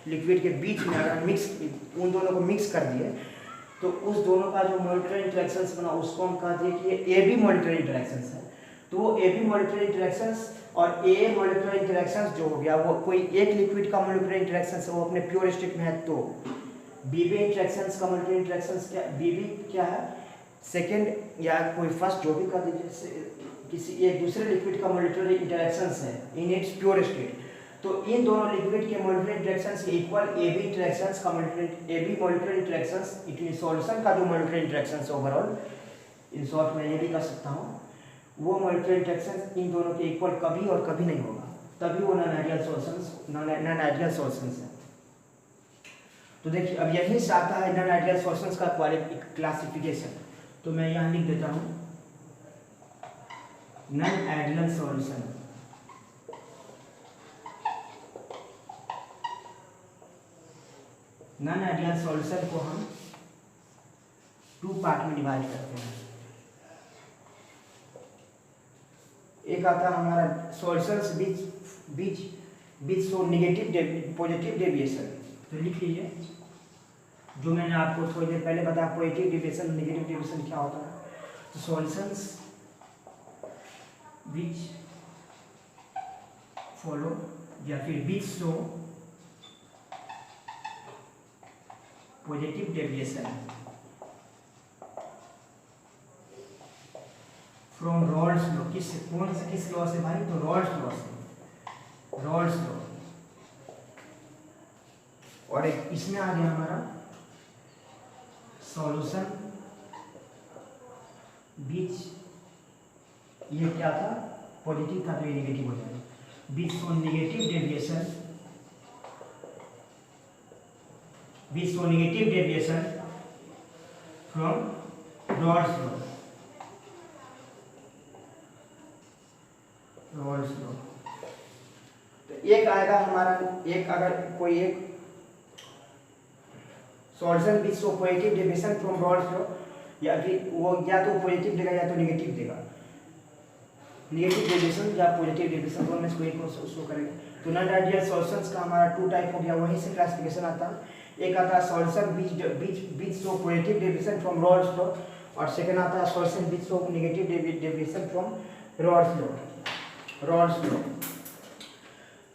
लिक्विड के बीच में अगर मिक्स, उन दोनों को मिक्स कर दिए तो उस दोनों का जो मॉलिक्यूलर इंटरेक्शंस बना उसको हम कह दिए कि ये ए बी मॉलिक्यूलर इंटरेक्शंस है। तो वो ए बी मॉलिक्यूलर इंटरेक्शंस और ए मॉलिक्यूलर इंटरेक्शंस जो हो गया वो कोई एक लिक्विड का मॉलिक्यूलर इंटरेक्शंस है वो अपने प्योर स्टेट में है। तो बीबी इंटरेक्शंस का मॉलिक्यूलर इंटरेक्शंस क्या, बीबी क्या है, सेकेंड या कोई फर्स्ट जो भी कर दीजिए, किसी एक दूसरे लिक्विड का मॉलिक्यूलर इंटरेक्शंस है इन इट्स प्योर स्टेट। तो इन दोनों लिक्विड के molecular interactions equal A B interactions का A B molecular interactions it mean solution का जो molecular interactions overall, in short में ये भी कर सकता हूँ, वो मॉलिक्यूलर इंटरेक्शंस इन दोनों के इक्वल कभी और कभी नहीं होगा, तभी वो नॉन आइडियल सॉल्यूशंस है। तो देखिए अब यहीं से आता है नॉन आइडियल सॉल्यूशंस का क्लासिफिकेशन। तो मैं यहाँ लिख देता हूँ non ideal solution. Non ideal solution को हम 2 पार्ट में डिवाइड करते हैं। एक आता है हमारा सॉल्यूशंस बीच सो नेगेटिव पॉजिटिव डेविएशन। तो लिख लीजिए जो मैंने आपको थोड़ी देर पहले बताया, पॉजिटिव डेविएशन नेगेटिव डेविएशन क्या होता है। तो सॉल्यूशंस बीच फॉलो या फिर which show positive deviation from Raoult's law. किस लॉ से भाई, तो रॉल्स लॉ से, रॉल्स लॉ। और एक इसमें आ गया हमारा सॉल्यूशन बीच, ये क्या था पॉजिटिव था तो ये नेगेटिव हो जाएगा। Which show negative deviation, which show negative deviation from Raoult's law, Raoult's law. तो एक आएगा हमारा, एक अगर कोई एक solution which show positive deviation from Raoult's law, या फिर वो या तो पॉजिटिव देगा या तो नेगेटिव देगा, नेगेटिव डेविएशन या पॉजिटिव डेविएशन दोनों में से कोई एक को शो करेगा। तो नॉन आइडियल सॉल्यूशंस का हमारा 2 टाइप हो गया, वहीं से क्लासिफिकेशन आता है। एक आता है solution which show positive deviation from Raoult's law, और सेकंड आता है solution which show negative deviation from Raoult's law.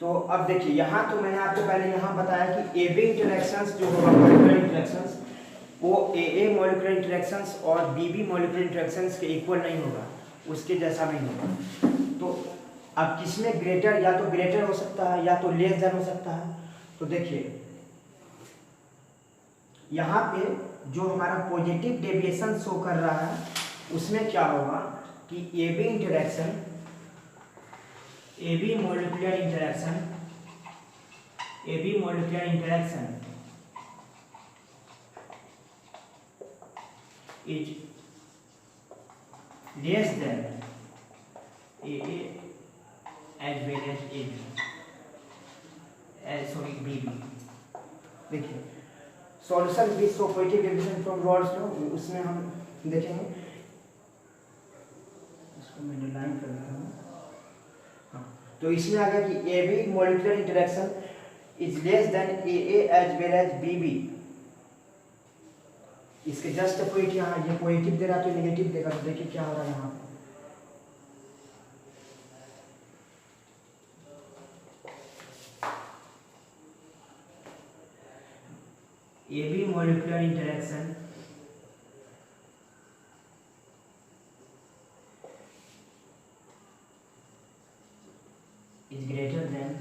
तो अब देखिए यहाँ तो मैंने आपको पहले यहाँ बताया कि ए बी इंटरेक्शंस जो होगा मॉलिक्यूलर इंटरेक्शंस, वो ए मॉलिक्यूलर इंटरेक्शंस और बी बी मॉलिक्यूलर इंटरेक्शंस के इक्वल नहीं होगा, उसके जैसा नहीं होगा। तो अब किसमें ग्रेटर, या तो ग्रेटर हो सकता है या तो लेस देन हो सकता है। तो देखिए यहाँ पे जो हमारा पॉजिटिव डेविएशन शो कर रहा है उसमें क्या होगा कि A B interaction, A B molecular interaction is less than A as well as A B B. देखिए solution with positive deviation from Raoult's law, उसमें हम देखेंगे, इसको मैं डिलाइन कर देता हूँ। हाँ, तो इसमें आ गया कि A B molecular interaction is less than A as well as B B. इसके जस्ट अपोजिट यहाँ ये पॉजिटिव दे रहा तो नेगेटिव देगा, तो देखिए क्या हो रहा है यहाँ पे। A B molecular interaction is greater than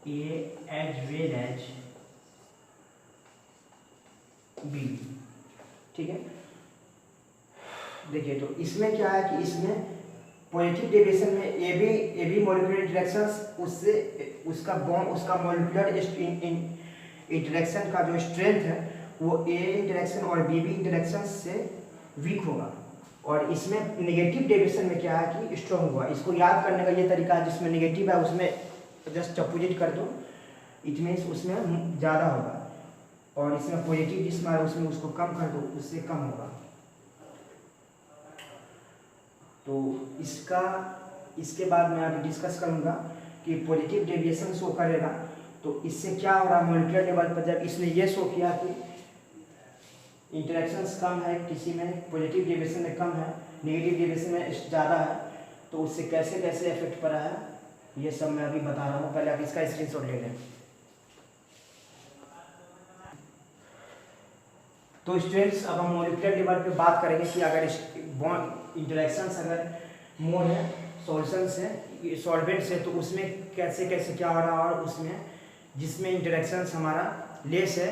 A as well as B। ठीक है, देखिए तो इसमें क्या है कि इसमें पॉजिटिव डेविएशन में ए बी मॉलिक्यूलर इंटरेक्शंस उससे उसका बॉन्ड उसका मॉलिक्यूलर इंटरेक्शन का जो स्ट्रेंथ है वो ए इंटरेक्शन और बी इंटरेक्शन से वीक होगा, और इसमें नेगेटिव डेविएशन में क्या है कि स्ट्रॉन्ग हुआ। इसको याद करने का ये तरीका है, जिसमें नेगेटिव है उसमें जस्ट अपोजिट कर दो, इट मीन्स उसमें ज़्यादा होगा, और इसमें पॉजिटिव जिसमें है उसमें उसको कम कर दो, उससे कम होगा। तो इसके बाद मैं अभी डिस्कस करूँगा कि पॉजिटिव डेविएशन शो करेगा तो इससे क्या हो रहा है मॉलिक्यूलर लेवल पर। जब इसने ये शो किया कि इंटरेक्शंस कम है, किसी में पॉजिटिव डेविएशन में कम है, नेगेटिव डेविएशन में ज़्यादा है, तो उससे कैसे कैसे इफेक्ट पड़ा है ये सब मैं अभी बता रहा हूँ। पहले आप इसका स्क्रीनशॉट ले लें। तो स्टूडेंट्स अब हम मॉलिक्यूलर लेवल पे बात करेंगे कि अगर बॉन्ड इंटरेक्शंस अगर मोल है, सॉल्यूशन से, सॉल्वेंट से, तो उसमें कैसे कैसे क्या हो रहा है, और उसमें जिसमें इंटरेक्शंस हमारा लेस है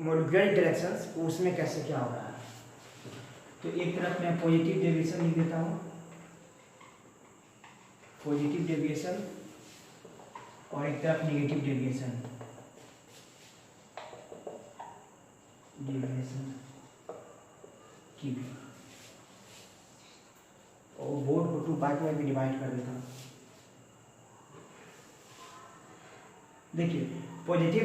मॉलिक्यूलर इंटरेक्शंस, उसमें कैसे क्या हो रहा है। तो एक तरफ मैं पॉजिटिव डेविएशन लिख देता हूँ, पॉजिटिव डेविएशन, और एक तरफ नेगेटिव डेविएशन की भी, और बोर्ड को 2 पार्ट में भी डिवाइड कर देता हूँ। देखिए पॉजिटिव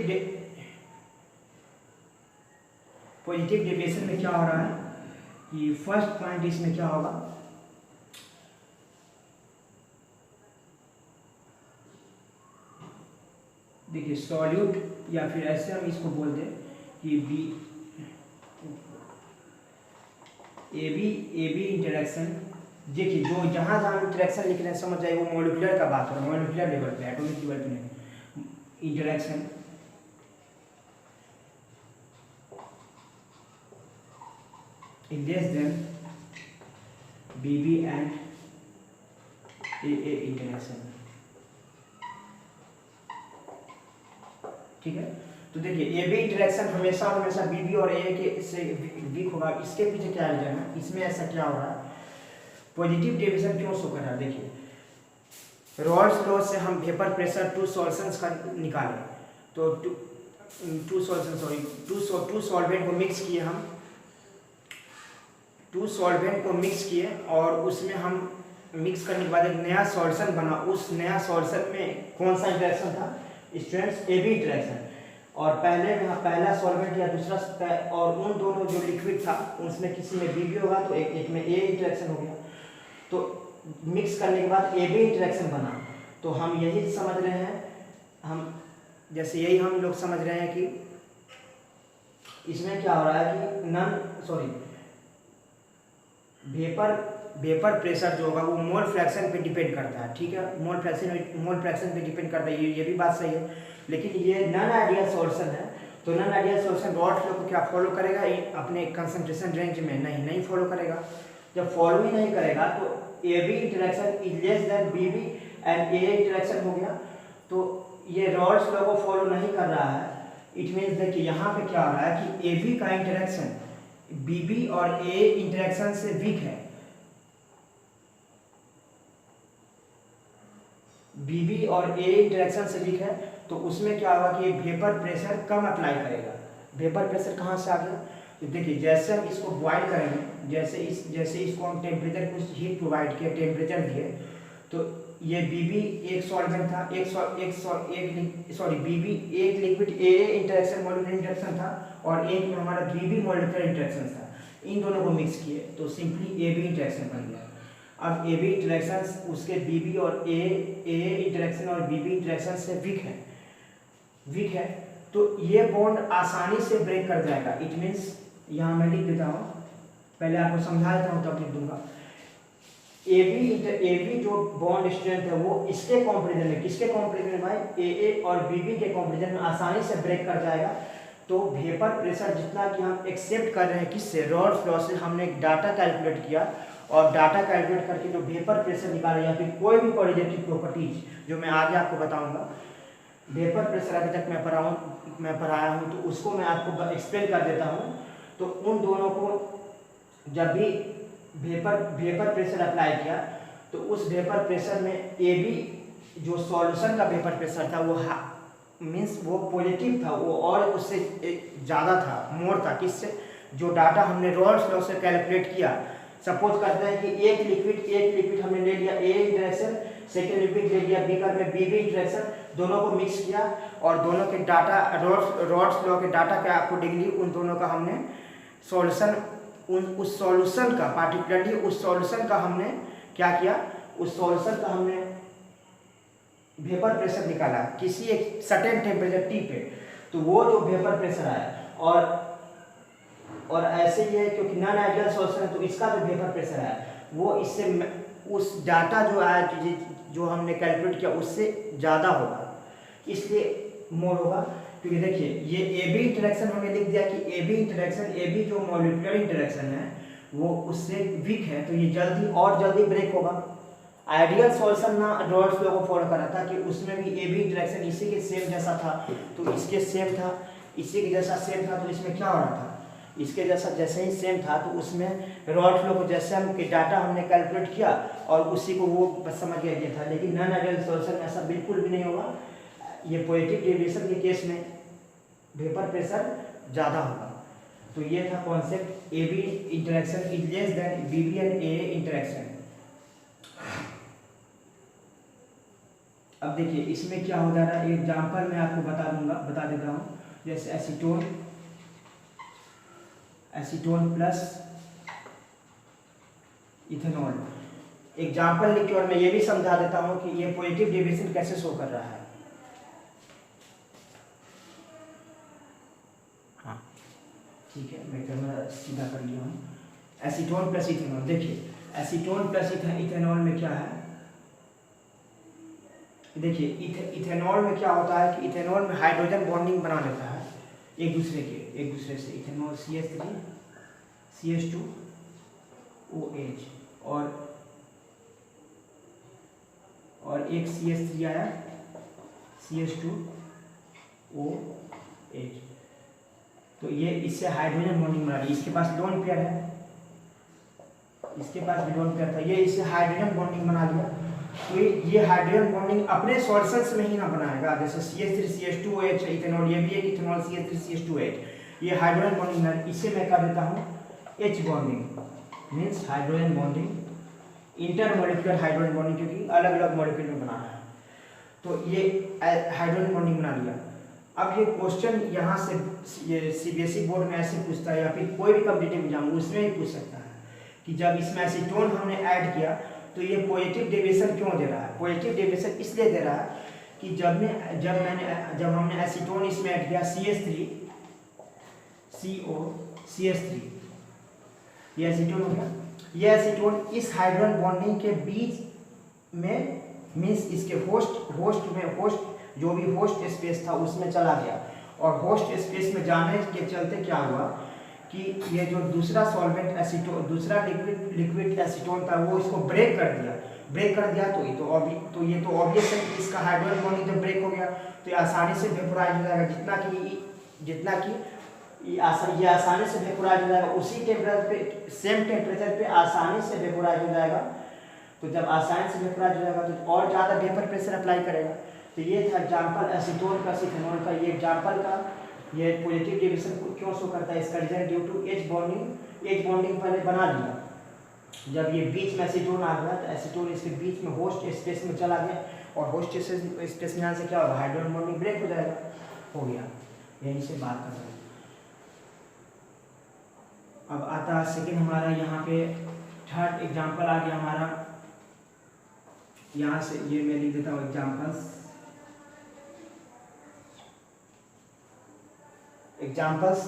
डेविएशन में क्या हो रहा है कि फर्स्ट पॉइंट इसमें क्या होगा, देखिए सॉल्यूट, या फिर ऐसे हम इसको बोल दें कि ए बी इंटरेक्शन। देखिए जो जहाँ जहाँ इंटरेक्शन लिख रहे हैं समझ जाइए वो मॉलिक्यूलर का बात हो रहा है, मॉलिक्यूलर लेवल पे, एटॉमिक लेवल पे नहीं। Interaction less than BB and AA interaction. ठीक है, तो देखिए AB इंटरेक्शन हमेशा हमेशा BB और AA के से वीक होगा। इसके पीछे क्या रीजन है, इसमें ऐसा क्या हो रहा है, पॉजिटिव डेविएशन क्यों शो कर रहा है। देखिए रॉल्स लॉ से हम वेपर प्रेशर 2 सॉल्यूशंस का निकाले, तो टू सॉल्वेंट को मिक्स किए, हम 2 सॉल्वेंट को मिक्स किए, और उसमें हम मिक्स करने के बाद एक नया सॉल्यूशन बना। उस नया सॉल्यूशन में कौन सा इंटरेक्शन था, स्टूडेंट्स AB इंटरेक्शन, और पहला सॉल्वेंट या दूसरा, और उन दोनों जो लिक्विड था उसमें किसी में BB होगा तो एक में A इंटरेक्शन हो गया। तो मिक्स करने के बाद AB इंटरेक्शन बना। तो हम यही समझ रहे हैं, हम लोग समझ रहे हैं कि इसमें क्या हो रहा है कि वेपर प्रेशर जो होगा वो मोल फ्रैक्शन पे डिपेंड करता है। ठीक है, मोल फ्रैक्शन पे डिपेंड करता है, ये भी बात सही है। लेकिन ये नॉन आइडियल सॉल्यूशन है, तो non ideal solution Rawls law को क्या फॉलो करेगा, अपने कंसंट्रेशन रेंज में नहीं फॉलो करेगा। जब फॉलो ही नहीं करेगा तो AB interaction is less then BB and AA interaction हो गया, तो ये रॉल्स लॉ को फॉलो नहीं कर रहा है। इट मीन्स देखिए यहाँ पे क्या हो रहा है कि AB का इंटरेक्शन BB और AA इंटरेक्शन से वीक है, BB और AA इंटरेक्शन से वीक है, तो उसमें क्या होगा कि वेपर प्रेशर कम अप्लाई करेगा। वेपर प्रेशर कहाँ से आ गया, तो देखिए जैसे हम इसको बॉयल करेंगे, जैसे इसको हम टेम्परेचर कुछ हीट प्रोवाइड किया, टेम्परेचर दिए, तो ये बीबी एक सॉल्वेंट था, बीबी एक liquid A interaction molecular interaction था और एक में हमारा बीबी मॉलिक्यूलर इंटरेक्शन था। इन दोनों को मिक्स किए तो सिंपली ए बी इंटरेक्शन बन गया। अब ए बी इंटरेक्शन उसके बीबी और ए इंटरेक्शन और बीबी इंटरेक्शन से वीक है, तो ये बॉन्ड आसानी से ब्रेक कर जाएगा। इट मीन्स यहाँ मैं लिख देता हूँ, पहले आपको समझा देता हूँ तब लिख दूंगा। ए बी जो बॉन्ड स्ट्रेंथ है वो इसके कंपैरिजन में, किसके कंपैरिजन में भाई, ए और बीबी के कंपैरिजन में आसानी से ब्रेक कर जाएगा। तो वेपर प्रेशर जितना कि हम एक्सेप्ट कर रहे हैं किससे, रॉल्स लॉ से हमने एक डाटा कैलकुलेट किया और डाटा कैलकुलेट करके जो वेपर प्रेशर निकाला या फिर कोई भी क्वालिटेटिव प्रॉपर्टीज जो मैं आगे आपको बताऊंगा, वेपर प्रेशर अभी तक मैं पढ़ाया हूँ तो उसको मैं आपको एक्सप्लेन कर देता हूँ। तो उन दोनों को जब भी वेपर प्रेशर अप्लाई किया तो उस वेपर प्रेशर में ए बी जो सॉल्यूशन का वेपर प्रेशर था वो मीन्स वो पॉजिटिव था, वो और उससे ज़्यादा था, मोर था। किससे, जो डाटा हमने रॉल्स लॉ से कैलकुलेट किया। सपोज करते हैं कि एक लिक्विड हमने ले लिया ए इंटरेक्शन, सेकेंड लिक्विड ले लिया बीकर में बीबी इंटरेक्शन, दोनों को मिक्स किया और दोनों के डाटा रॉल्स लॉ के डाटा के अकॉर्डिंगली उन दोनों का हमने सॉल्यूशन, उस सॉल्यूशन का पार्टिकुलरली उस सॉल्यूशन का हमने क्या किया, उस सॉल्यूशन का हमने वेपर प्रेशर निकाला किसी एक सर्टेन टेम्परेचर टी पे। तो वो जो वेपर प्रेशर आया और ऐसे ही है क्योंकि नॉन आइडियल सॉल्यूशन है तो इसका जो वेपर प्रेशर आया वो इससे उस डाटा जो आया जो हमने कैलकुलेट किया उससे ज़्यादा होगा, इसलिए मोर होगा। क्योंकि देखिए ये ए बी इंटरेक्शन हमने लिख दिया कि ए बी जो मॉलिक्यूलर इंटरेक्शन है वो उससे वीक है, तो ये जल्दी ब्रेक होगा। आइडियल सॉल्यूशन ना रॉल्स लॉ को फॉलो करा था कि उसमें भी ए बी इंटरेक्शन इसी के सेम जैसा था, तो इसके सेम था, इसी के जैसा सेम था, तो इसमें क्या हो रहा था, इसके जैसा जैसे ही सेम था तो उसमें रॉल्स लॉ को जैसे हम डाटा हमने कैलकुलेट किया और उसी को वो समझ गया था। लेकिन नॉन आइडियल सॉल्यूशन में ऐसा बिल्कुल भी नहीं होगा। ये पॉजिटिव डेविएशन के केस में वेपर प्रेशर ज़्यादा होगा। तो ये था concept, A B interaction is less than B B and A interaction. अब देखिए इसमें क्या हो जा रहा है, एग्जाम्पल मैं आपको बता देता हूँ। जैसे एसीटोन प्लस इथेनॉल, एग्जाम्पल लिख के और मैं ये भी समझा देता हूँ कि ये पॉजिटिव डेविएशन कैसे शो कर रहा है। हाँ ठीक है, मैं कैमरा सीधा कर लिया हूँ। एसीटोन प्लस इथेनॉल, देखिए एसीटोन प्लस इथेनॉल में क्या है, देखिए इथेनॉल में क्या होता है कि इथेनॉल में हाइड्रोजन बॉन्डिंग बना लेता है एक दूसरे से। इथेनॉल CH3 CH2 OH और एक CH3 आया CH2 OH, तो ये इससे हाइड्रोजन बॉन्डिंग बना रही है। इसके पास लोन पेयर है, इसके पास भी लोन पेयर था, ये इससे हाइड्रोजन बॉन्डिंग बना लिया। तो ये हाइड्रोजन बॉन्डिंग अपने सॉल्यूशंस में ही ना बनाएगा। जैसे CH3 CH2 OH इथेनॉल, ये भी एक इथेनॉल CH3 CH2 OH, ये हाइड्रोजन बॉन्डिंग है। इसे मैं कर देता हूँ H bonding, means hydrogen bonding, intermolecular hydrogen bonding, क्योंकि अलग अलग मॉलिक्यूल में बना है। तो ये हाइड्रोजन बॉन्डिंग बना लिया। अब ये क्वेश्चन यहाँ से ये CBSE बोर्ड में ऐसे पूछता है या फिर कोई भी कॉम्पिटिटिव एग्जाम उसमें भी पूछ सकता है कि जब इसमें एसीटोन हमने ऐड किया तो ये पॉजिटिव डेविएशन क्यों दे रहा है। पॉजिटिव डेविएशन इसलिए दे रहा है कि जब हमने एसीटोन इसमें ऐड किया CH3 CO CH3, ये एसीटोन हो गया। ये एसीटोन इस हाइड्रोजन बॉन्डिंग के बीच में, मीन्स इसके होस्ट जो भी होस्ट स्पेस था उसमें चला गया, और होस्ट स्पेस में जाने के चलते क्या हुआ कि ये जो दूसरा सॉल्वेंट एसीटोन, दूसरा लिक्विड एसीटोन था वो इसको ब्रेक कर दिया। तो ये तो ऑब्वियस है कि इसका हाइड्रोजन बॉन्डिंग जब ब्रेक हो गया तो ये आसानी से वेपोराइज हो जाएगा। जितना कि ये आसानी से वेपोराइज हो जाएगा, उसी टेम्परेचर पे, सेम टेम्परेचर पे आसानी से वेपोराइज हो जाएगा। तो जब आसानी से वेपोराइज हो जाएगा तो और ज़्यादा वेपर प्रेशर अप्लाई करेगा। तो ये था एग्जाम्पल एसीटोन प्लस इथेनॉल का। ये एग्जाम्पल का ये पॉजिटिव डिविजन को क्यों शो करता है, इसका reason due to H bonding पहले बना लिया। जब ये बीच में एसीटोन आ गया तो एसीटोन इसके बीच में होस्ट स्पेस में चला गया और होस्ट स्पेस में आने से क्या होगा, हाइड्रोजन बॉन्डिंग ब्रेक हो जाएगा, हो गया। यहीं से बात कर रहे हैं। अब आता है सेकेंड हमारा, यहाँ पे थर्ड एग्जाम्पल आ गया हमारा, यहाँ से ये मैं लिख देता हूँ एग्जाम्पल्स।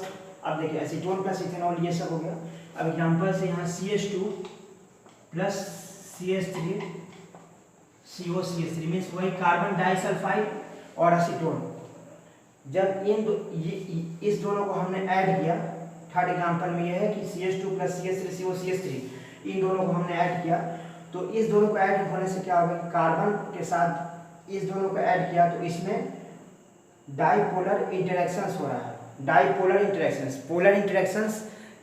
अब देखिए एसीटोन प्लस इथेनॉल ये सब हो गया। अब एग्जाम्पल से यहाँ CH2 plus CH3 COCH3 means वही कार्बन डाइसल्फाइड और एसीटोन। जब इस दोनों को हमने ऐड किया, थर्ड एग्जाम्पल में यह है कि CH2 प्लस CH3 COCH3 इन दोनों को हमने ऐड किया, तो इस दोनों को ऐड होने से क्या होगा, कार्बन के साथ इस दोनों को ऐड किया तो इसमें डाइपोलर इंटरेक्शंस हो रहा है। Dipolar interactions, polar interactions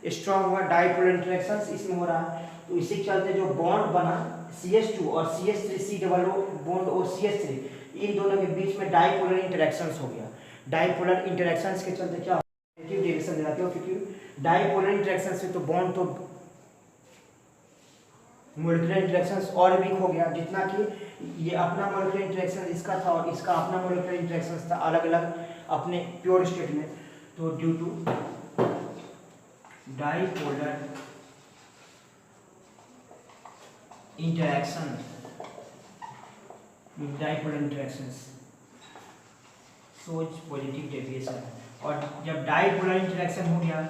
strong हुआ, डाइपोलर इंटरेक्शंस इसमें हो रहा है। तो इसी के चलते जो बॉन्ड बना CH2 और CH3 C double O bond और CH3 इन दोनों के बीच में डाइपोलर इंटरेक्शंस हो गया। डाइपोलर इंटरेक्शंस के चलते क्या नेगेटिव डेविएशन दिखाते हो, क्योंकि डाइपोलर इंटरेक्शन से तो बॉन्ड तो मॉलिक्यूलर इंटरेक्शंस और वीक हो गया, जितना कि ये अपना मॉलिक्यूलर इंटरेक्शन इसका था और इसका अपना मॉलिक्यूलर इंटरेक्शन था अलग अलग अपने प्योर स्टेट में। तो due to dipolar interaction, dipolar interactions सोच पॉजिटिव डेविएशन। और जब डाइपोलर इंटरेक्शन हो गया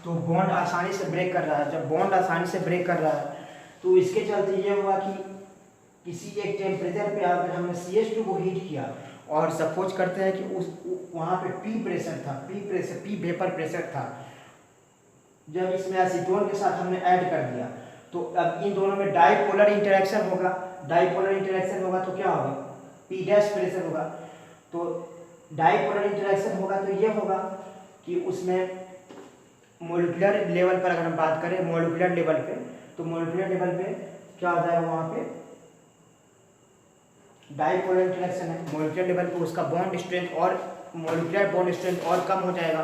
तो बॉन्ड आसानी से ब्रेक कर रहा है। जब बॉन्ड आसानी से ब्रेक कर रहा है तो इसके चलते ये हुआ कि किसी एक टेम्परेचर पे अगर हमने CH2 को हीट किया और सपोज करते हैं कि उस वहाँ पे P प्रेशर था, P वेपर प्रेशर था, जब इसमें एसीटोन के साथ हमने ऐड कर दिया तो अब इन दोनों में डाइपोलर इंटरेक्शन होगा। डाइपोलर इंटरेक्शन होगा तो क्या होगा, P डैश प्रेशर होगा। तो डाइपोलर इंटरेक्शन होगा तो ये होगा कि उसमें मॉलिक्यूलर लेवल पर अगर हम बात करें मॉलिक्यूलर लेवल पे, तो मॉलिक्यूलर लेवल पे क्या हो जाएगा, वहाँ पे डाइपोलर इंटरेक्शन है, मॉलिक्यूलर लेवल पे उसका बॉन्ड स्ट्रेंथ और मॉलिक्यूलर बॉन्ड स्ट्रेंथ और कम हो जाएगा,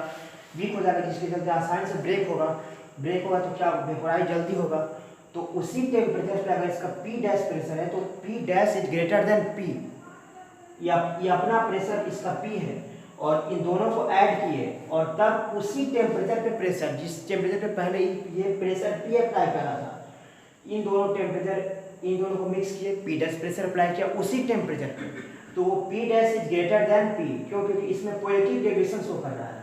वीक हो जाएगा, जिसके चलते आसानी से ब्रेक होगा तो क्या वेपोराइज जल्दी होगा। तो उसी टेम्परेचर पे अगर इसका P डैश प्रेशर है तो P dash is greater than P, ये अपना प्रेशर इसका P है और इन दोनों को ऐड किए और तब उसी टेम्परेचर पे प्रेशर, जिस टेम्परेचर पे पहले ये प्रेशर P अप्लाई करा था, इन दोनों को मिक्स किए, P डैश प्रेशर अप्लाई किया उसी टेम्परेचर पे, तो वो P dash is greater than P, क्योंकि इसमें पॉजिटिव डेविएशन शो कर रहा है।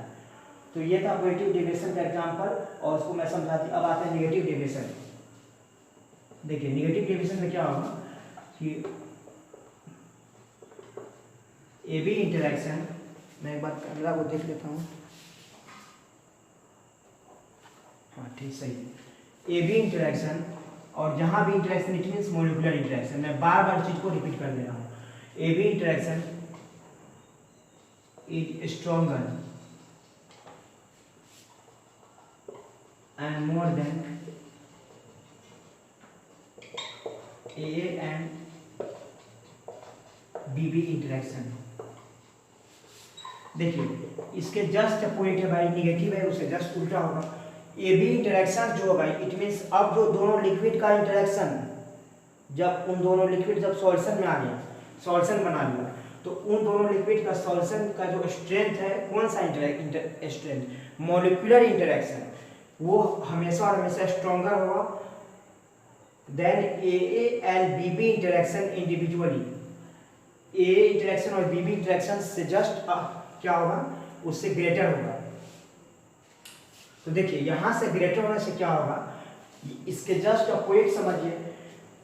तो ये था पॉजिटिव डेविएशन का एग्जांपल और उसको मैं समझाती। अब आते हैं नेगेटिव डेविएशन। देखिए नेगेटिव डेविएशन में क्या होगा कि AB इंटरेक्शन, मैं एक बार कैमरा को देख लेता हूँ, हाँ ठीक सही, AB इंटरेक्शन और जहाँ भी interaction it means molecular interaction. मैं बार बार चीज को रिपीट कर दे रहा हूँ। AB interaction is stronger and more than AA and BB interaction. देखिए इसके जस्ट अपोजिट है भाई, निगेटिव है, उसे जस्ट उल्टा होगा। AB इंटरेक्शन जो भाई इट मीन्स अब जो दोनों लिक्विड का इंटरेक्शन, जब उन दोनों लिक्विड जब सॉल्यूशन में आ गया, सॉल्यूशन बना लिया, तो उन दोनों लिक्विड का सॉल्यूशन का जो स्ट्रेंथ है, कौन सा स्ट्रेंथ, मॉलिक्यूलर इंटरेक्शन, वो हमेशा और हमेशा स्ट्रॉन्गर होगा than AA and BB interaction individually. AA interaction और BB इंटरेक्शन से जस्ट क्या होगा, उससे ग्रेटर होगा। तो देखिए यहाँ से ग्रेटर होने से क्या होगा, इसके जस्ट अपोजिट समझिए,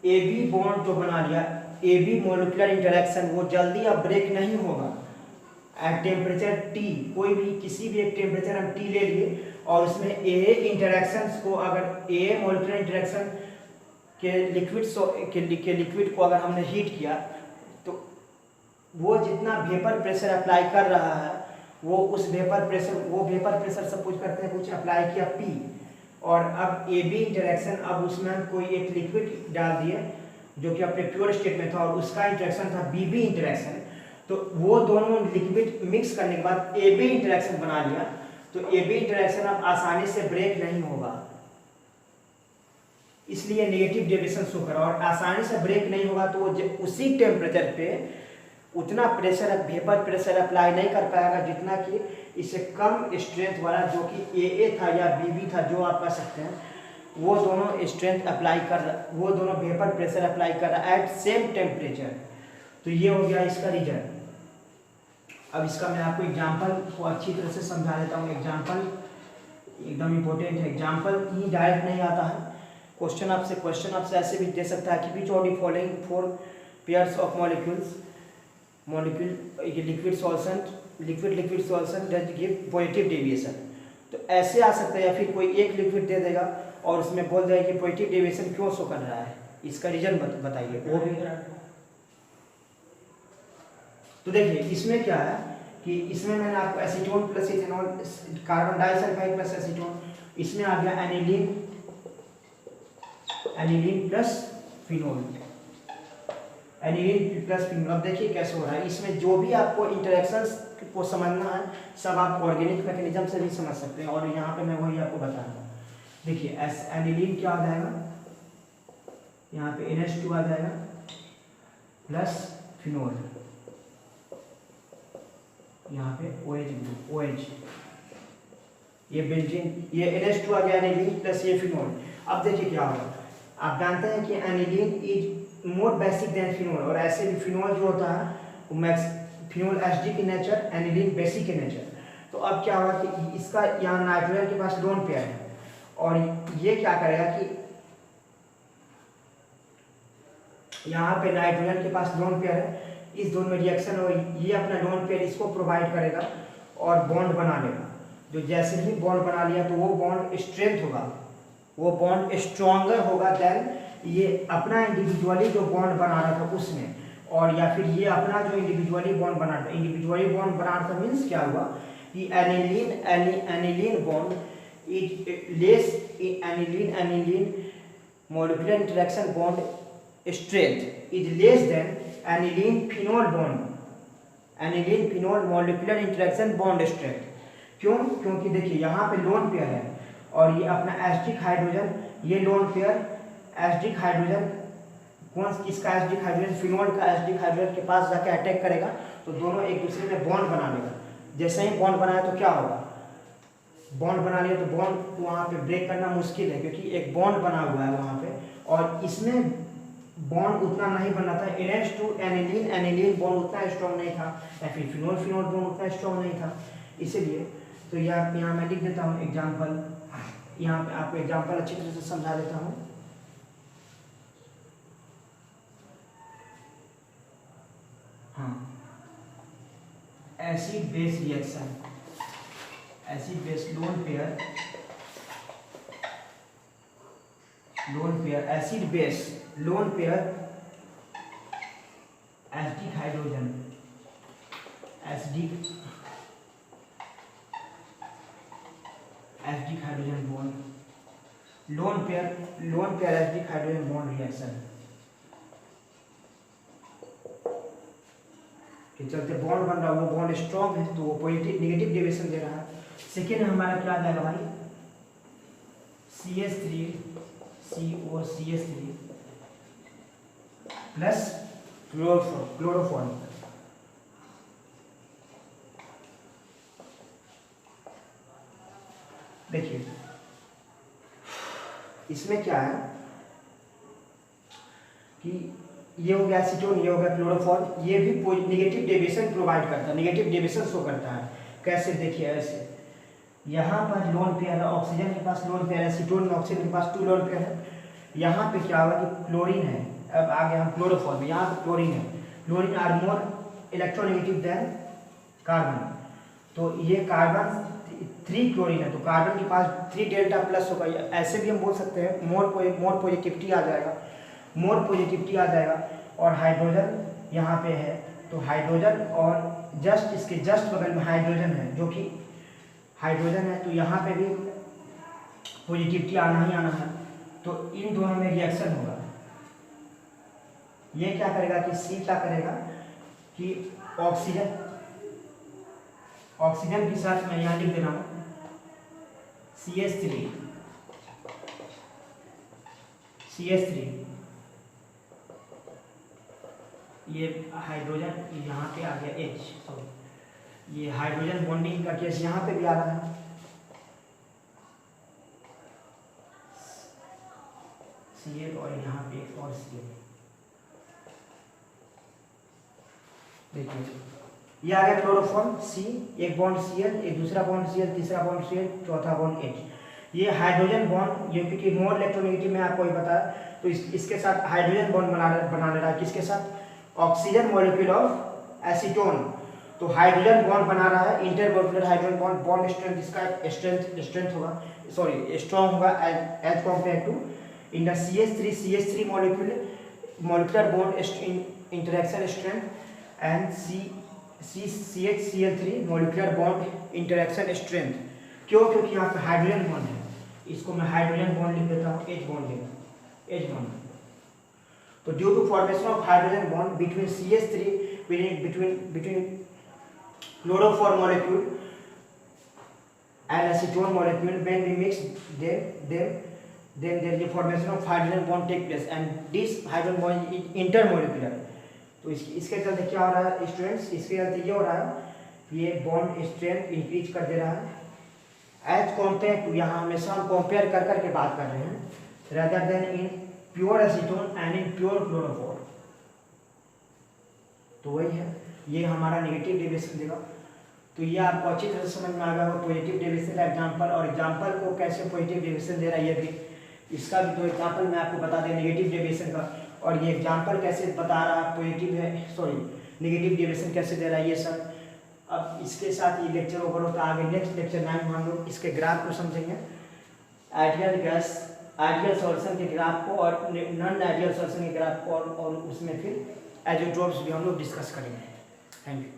AB बॉन्ड जो बना लिया, AB मॉलिक्यूलर इंटरेक्शन, वो जल्दी अब ब्रेक नहीं होगा एट टेम्परेचर T। कोई भी किसी भी एक टेम्परेचर हम T ले लिए और उसमें AA इंटरेक्शंस को, अगर AA मॉलिक्यूलर इंटरेक्शन के लिक्विड को अगर हमने हीट किया तो वो जितना वेपर प्रेशर अप्लाई कर रहा है वो वेपर प्रेशर सपोज करते हैं कुछ अप्लाई किया P, और अब AB इंटरेक्शन, अब उसमें हम कोई एक लिक्विड डाल दिए जो कि अपने प्योर स्टेट में था और उसका इंटरेक्शन था BB इंटरेक्शन, तो वो दोनों लिक्विड मिक्स करने के बाद ए बी इंटरेक्शन बना लिया, तो ए बी इंटरेक्शन अब आसानी से ब्रेक नहीं होगा, इसलिए नेगेटिव डेविएशन शो करा। और आसानी से ब्रेक नहीं होगा तो वो उसी टेम्परेचर पे उतना प्रेशर वेपर प्रेशर अप्लाई नहीं कर पाएगा जितना कि इससे कम स्ट्रेंथ वाला जो कि ए था या बी था, जो आप कह सकते हैं, वो दोनों स्ट्रेंथ अप्लाई कर रहा, वो दोनों वेपर प्रेशर अप्लाई कर रहा है एट सेम टेम्परेचर। तो ये हो गया इसका रीजन। अब इसका मैं आपको एग्जांपल को अच्छी तरह से समझा देता हूँ। एग्जांपल एकदम इम्पोर्टेंट है, एग्जांपल ही डायरेक्ट नहीं आता है, क्वेश्चन आपसे ऐसे भी दे सकता है कि which of the following 4 pairs of liquid solution does give positive deviation. तो ऐसे आ सकता है, या फिर कोई एक लिक्विड दे देगा और उसमें बोल देगा कि पॉजिटिव डेविएशन क्यों शो कर रहा है, इसका रीजन बताइए। वो भी तो देखिए इसमें क्या है कि इसमें मैंने आपको acetone plus ethanol, carbon disulphide plus acetone, इसमें आ गया aniline plus phenol, aniline plus phenol. अब देखिए कैसे हो रहा है, इसमें जो भी आपको इंटरेक्शंस को समझना है सब आप ऑर्गेनिक मैकेनिज्म से भी समझ सकते हैं, और यहाँ पे मैं वही आपको बता रहा हूँ। देखिए एनिलीन क्या आ जाएगा, यहाँ पे NH2 आ जाएगा प्लस फिनोल, यहाँ पे OH, ये बेंजीन, ये NH2 आ गया एनिलीन प्लस ये फिनोल। अब देखिए क्या होगा, आप जानते हैं कि aniline is more basic than phenol, और ऐसे भी फिनोल जो होता है वो phenol acidic in nature, aniline basic in nature. तो अब क्या होगा कि इसका यहाँ नाइट्रोजन के पास लोन पेयर है, और ये क्या करेगा कि यहाँ पे नाइट्रोजन के पास लोन पेयर है, इस दोनों में रिएक्शन हो, ये अपना लोन पेयर इसको प्रोवाइड करेगा और बॉन्ड बना लेगा। जो जैसे ही बॉन्ड बना लिया तो वो बॉन्ड स्ट्रेंथ होगा, वो बॉन्ड स्ट्रॉन्गर होगा देन ये अपना इंडिविजुअली जो बॉन्ड बना रहा था उसमें, और या फिर ये अपना जो इंडिविजुअली बॉन्ड बना रहा था, इंडिविजुअली बॉन्ड बना रहा था मीन्स क्या हुआ कि aniline bond is less, aniline molecular interaction bond strength is less then aniline phenol bond, aniline phenol molecular interaction bond strength. क्यों? क्योंकि देखिए यहाँ पे लोन पेयर है और ये अपना एसिडिक हाइड्रोजन, ये लोन पेयर एसिडिक हाइड्रोजन, कौन किसका एसिडिक हाइड्रोजन, फिनोल का एसिडिक हाइड्रोजन के पास जाके अटैक करेगा तो दोनों एक दूसरे में बॉन्ड बना लेगा। जैसे ही बॉन्ड बनाया तो क्या होगा, बॉन्ड बना लिया तो बॉन्ड वहाँ पे ब्रेक करना मुश्किल है क्योंकि एक बॉन्ड बना हुआ है वहाँ पे, और इसमें बॉन्ड उतना नहीं बना था। NH2 एनिलीन बॉन्ड उतना स्ट्रॉन्ग नहीं था, या फिर फिनोल बॉन्ड उतना स्ट्रॉन्ग नहीं था, इसीलिए। तो यहाँ मैं लिख देता हूँ एग्जाम्पल, यहाँ पे आपको एग्जाम्पल अच्छी तरह से समझा देता हूँ। हाँ, acid base reaction, acid base lone pair acid base lone pair acidic hydrogen bond lone pair acidic hydrogen bond reaction के चलते बॉन्ड बन रहा है, वो बॉन्ड स्ट्रॉन्ग है तो वो पॉजिटिव नेगेटिव डेविएशन दे रहा है। सेकेंड हमारा क्या आ जाएगा भाई, CH3 प्लस क्लोरोफॉर्म। देखिए इसमें क्या है कि ये हो गया एसीटोन, ये हो गया क्लोरोफॉर्म, ये भी नेगेटिव डेविएशन प्रोवाइड करता है, नेगेटिव डेविएशन शो करता है। कैसे, देखिए ऐसे, यहाँ पर लोन पेयर है, ऑक्सीजन के पास लोन पेयर है, एसीटोन में ऑक्सीजन के पास 2 लोन पेयर है। यहाँ पे क्या होगा कि क्लोरीन है, अब आगे हम क्लोरोफॉर्म, यहाँ पे क्लोरीन है, chlorine are more electronegative than carbon, तो ये कार्बन 3 क्लोरीन है तो कार्बन के पास 3 डेल्टा प्लस होगा। ऐसे भी हम बोल सकते हैं मोर पॉजिटिविटी आ जाएगा, और हाइड्रोजन यहाँ पे है तो हाइड्रोजन, और जस्ट इसके जस्ट बगल में हाइड्रोजन है जो कि हाइड्रोजन है, तो यहाँ पे भी पॉजिटिविटी आना ही आना है, तो इन दोनों में रिएक्शन होगा। ये क्या करेगा कि C क्या करेगा कि ऑक्सीजन, ऑक्सीजन के साथ मैं यहाँ लिख दे रहा हूँ CH3, ये हाइड्रोजन यहाँ पे आ गया H, सॉरी ये हाइड्रोजन बॉन्डिंग का केस यहाँ पे भी आ रहा है, Cl और यहाँ पे एक और Cl। देखिए ये आ गया क्लोरोफॉर्म C, एक बॉन्ड Cl, एक दूसरा बॉन्ड Cl, तीसरा बॉन्ड Cl, चौथा बॉन्ड H। ये हाइड्रोजन बॉन्ड, ये क्योंकि मोर इलेक्ट्रोनेगेटिव में आपको ये बताया, तो इसके साथ हाइड्रोजन बॉन्ड बना ले रहा है, किसके साथ? Oxygen molecule of acetone. तो हाइड्रोजन बॉन्ड बना रहा है, intermolecular hydrogen bond, bond strength इसका स्ट्रेंथ होगा, सॉरी स्ट्रॉन्ग होगा as compare to in the CH3 molecular bond interaction strength and CHCl3 molecular bond interaction strength। क्यों? क्योंकि यहाँ पे हाइड्रोजन बॉन्ड है, इसको मैं हाइड्रोजन बॉन्ड लिख देता हूँ, H बॉन्ड। तो due to formation of hydrogen bond between CH3 between chloroform molecule and acetone molecule, when we mix them then there is a formation of hydrogen bond take place and this hydrogen bond is intermolecular। तो इसके चलते क्या हो रहा है students, इसके चलते ये हो रहा है ये बॉन्ड स्ट्रेंथ इंक्रीज कर दे रहा है एज कॉम्पेयर टू, यहाँ हमेशा हम कंपेयर कर करके बात कर रहे हैं, rather then in pure acetone and in pure chloroform. तो वही है, ये हमारा नेगेटिव डेविएशन देगा। तो ये आपको अच्छी तरह से समझ में आ गया होगा पॉजिटिव डेविएशन का एग्जांपल, और एग्जांपल को कैसे पॉजिटिव डेविएशन दे रहा है ये भी, इसका भी तो एग्जांपल मैं आपको बता दें नेगेटिव डेविएशन का, और ये एग्जांपल कैसे बता रहा है पॉजिटिव है, सॉरी नेगेटिव डेविएशन कैसे दे रहा है ये सब। अब इसके साथ ये लेक्चर ओवर होता है, आगे नेक्स्ट लेक्चर 9 में हम लोग इसके ग्राफ को समझेंगे, आइडियल गैस, आइडियल सॉल्यूशन के ग्राफ को और नॉन आइडियल सॉल्यूशन के ग्राफ को, और उसमें फिर एजोट्रोप्स भी हम लोग डिस्कस करेंगे। Thank you.